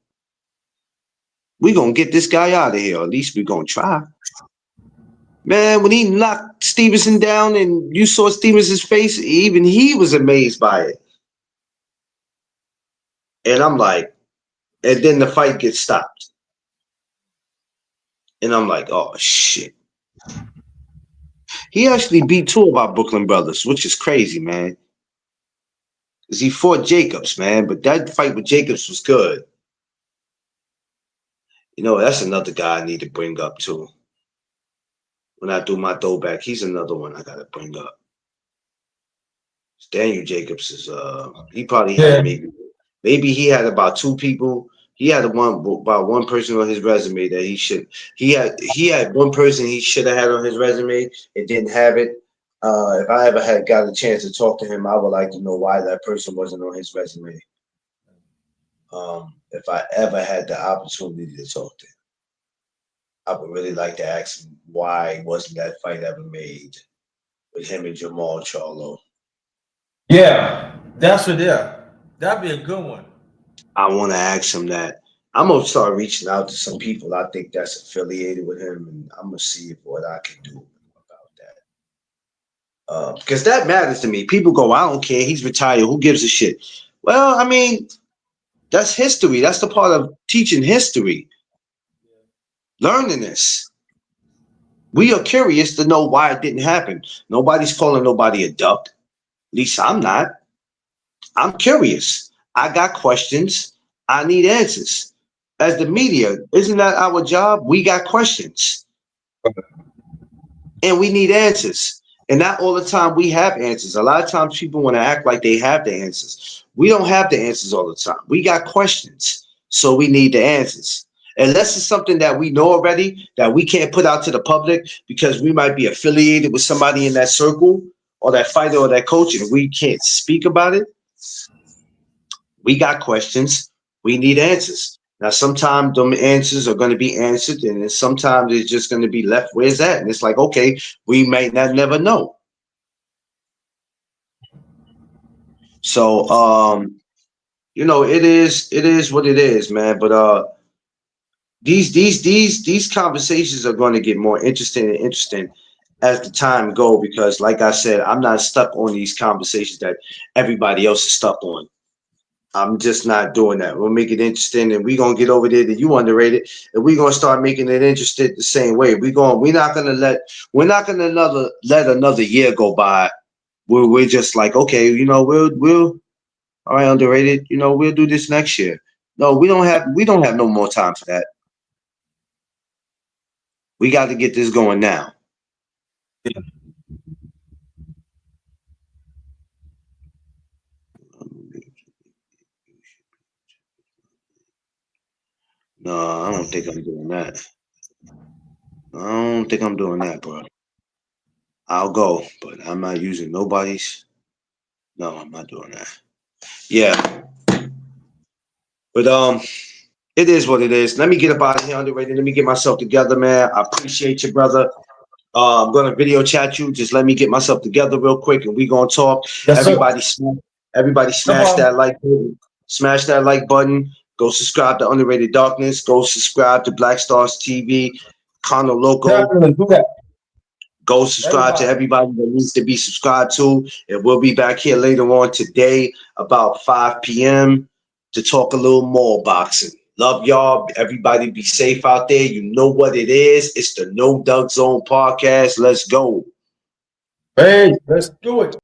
Speaker 1: We're going to get this guy out of here. At least we're going to try. Man, when he knocked Stevenson down and you saw Stevenson's face, even he was amazed by it. And I'm like, and then the fight gets stopped. And I'm like, oh, shit. He actually beat two of our Brooklyn brothers, which is crazy, man. Because he fought Jacobs, man. But that fight with Jacobs was good. That's another guy I need to bring up, too. When I do my throwback, he's another one I got to bring up. Daniel Jacobs is he probably had
Speaker 2: Yeah.
Speaker 1: maybe he had about two people. He had about one person on his resume that he had one person he should have had on his resume and didn't have it. If I ever had got a chance to talk to him, I would like to know why that person wasn't on his resume. If I ever had the opportunity to talk to him, I would really like to ask him why wasn't that fight ever made with him and Jamal Charlo.
Speaker 2: Yeah. That's what. Yeah. That'd be a good one.
Speaker 1: I want to ask him that. I'm gonna start reaching out to some people I think that's affiliated with him, and I'm gonna see what I can do about that. Because that matters to me. People go, I don't care. He's retired. Who gives a shit? Well, I mean, that's history. That's the part of teaching history, learning this. We are curious to know why it didn't happen. Nobody's calling nobody a duck. At least I'm not. I'm curious. I got questions. I need answers. As the media, isn't that our job? We got questions and we need answers. And not all the time we have answers. A lot of times people want to act like they have the answers. We don't have the answers all the time. We got questions. So we need the answers. Unless it's something that we know already that we can't put out to the public because we might be affiliated with somebody in that circle or that fighter or that coach and we can't speak about it. We got questions. We need answers. Now, sometimes them answers are going to be answered, and then sometimes it's just going to be left where's that? And it's like, okay, we might not never know. So, it is what it is, man. But these conversations are going to get more interesting and interesting as the time go because, like I said, I'm not stuck on these conversations that everybody else is stuck on. I'm just not doing that. We'll make it interesting, and we're gonna get over there that you underrated, and we're gonna start making it interesting the same way. We're not gonna let another year go by where we're just like, okay, we'll all right, underrated, we'll do this next year. No, we don't have no more time for that. We got to get this going now. No, I don't think I'm doing that. I don't think I'm doing that, bro. I'll go, but I'm not using nobody's. No, I'm not doing that. Yeah, but it is what it is. Let me get up out of here, underrated. Let me get myself together, man. I appreciate you, brother. I'm gonna video chat you. Just let me get myself together real quick, and we gonna talk.
Speaker 2: Yes, sir.
Speaker 1: Everybody, everybody,
Speaker 2: No
Speaker 1: smash
Speaker 2: problem.
Speaker 1: that like button. Smash that like button. Go subscribe to Underrated Darkness. Go subscribe to Black Stars TV. Cono Loco.
Speaker 2: Definitely do that.
Speaker 1: Go subscribe to
Speaker 2: Everybody.
Speaker 1: everybody that needs to be subscribed to. And we'll be back here later on today about 5 p.m. to talk a little more boxing. Love y'all. Everybody be safe out there. You know what it is. It's the No Doug Zone podcast. Let's go.
Speaker 2: Hey, let's do it.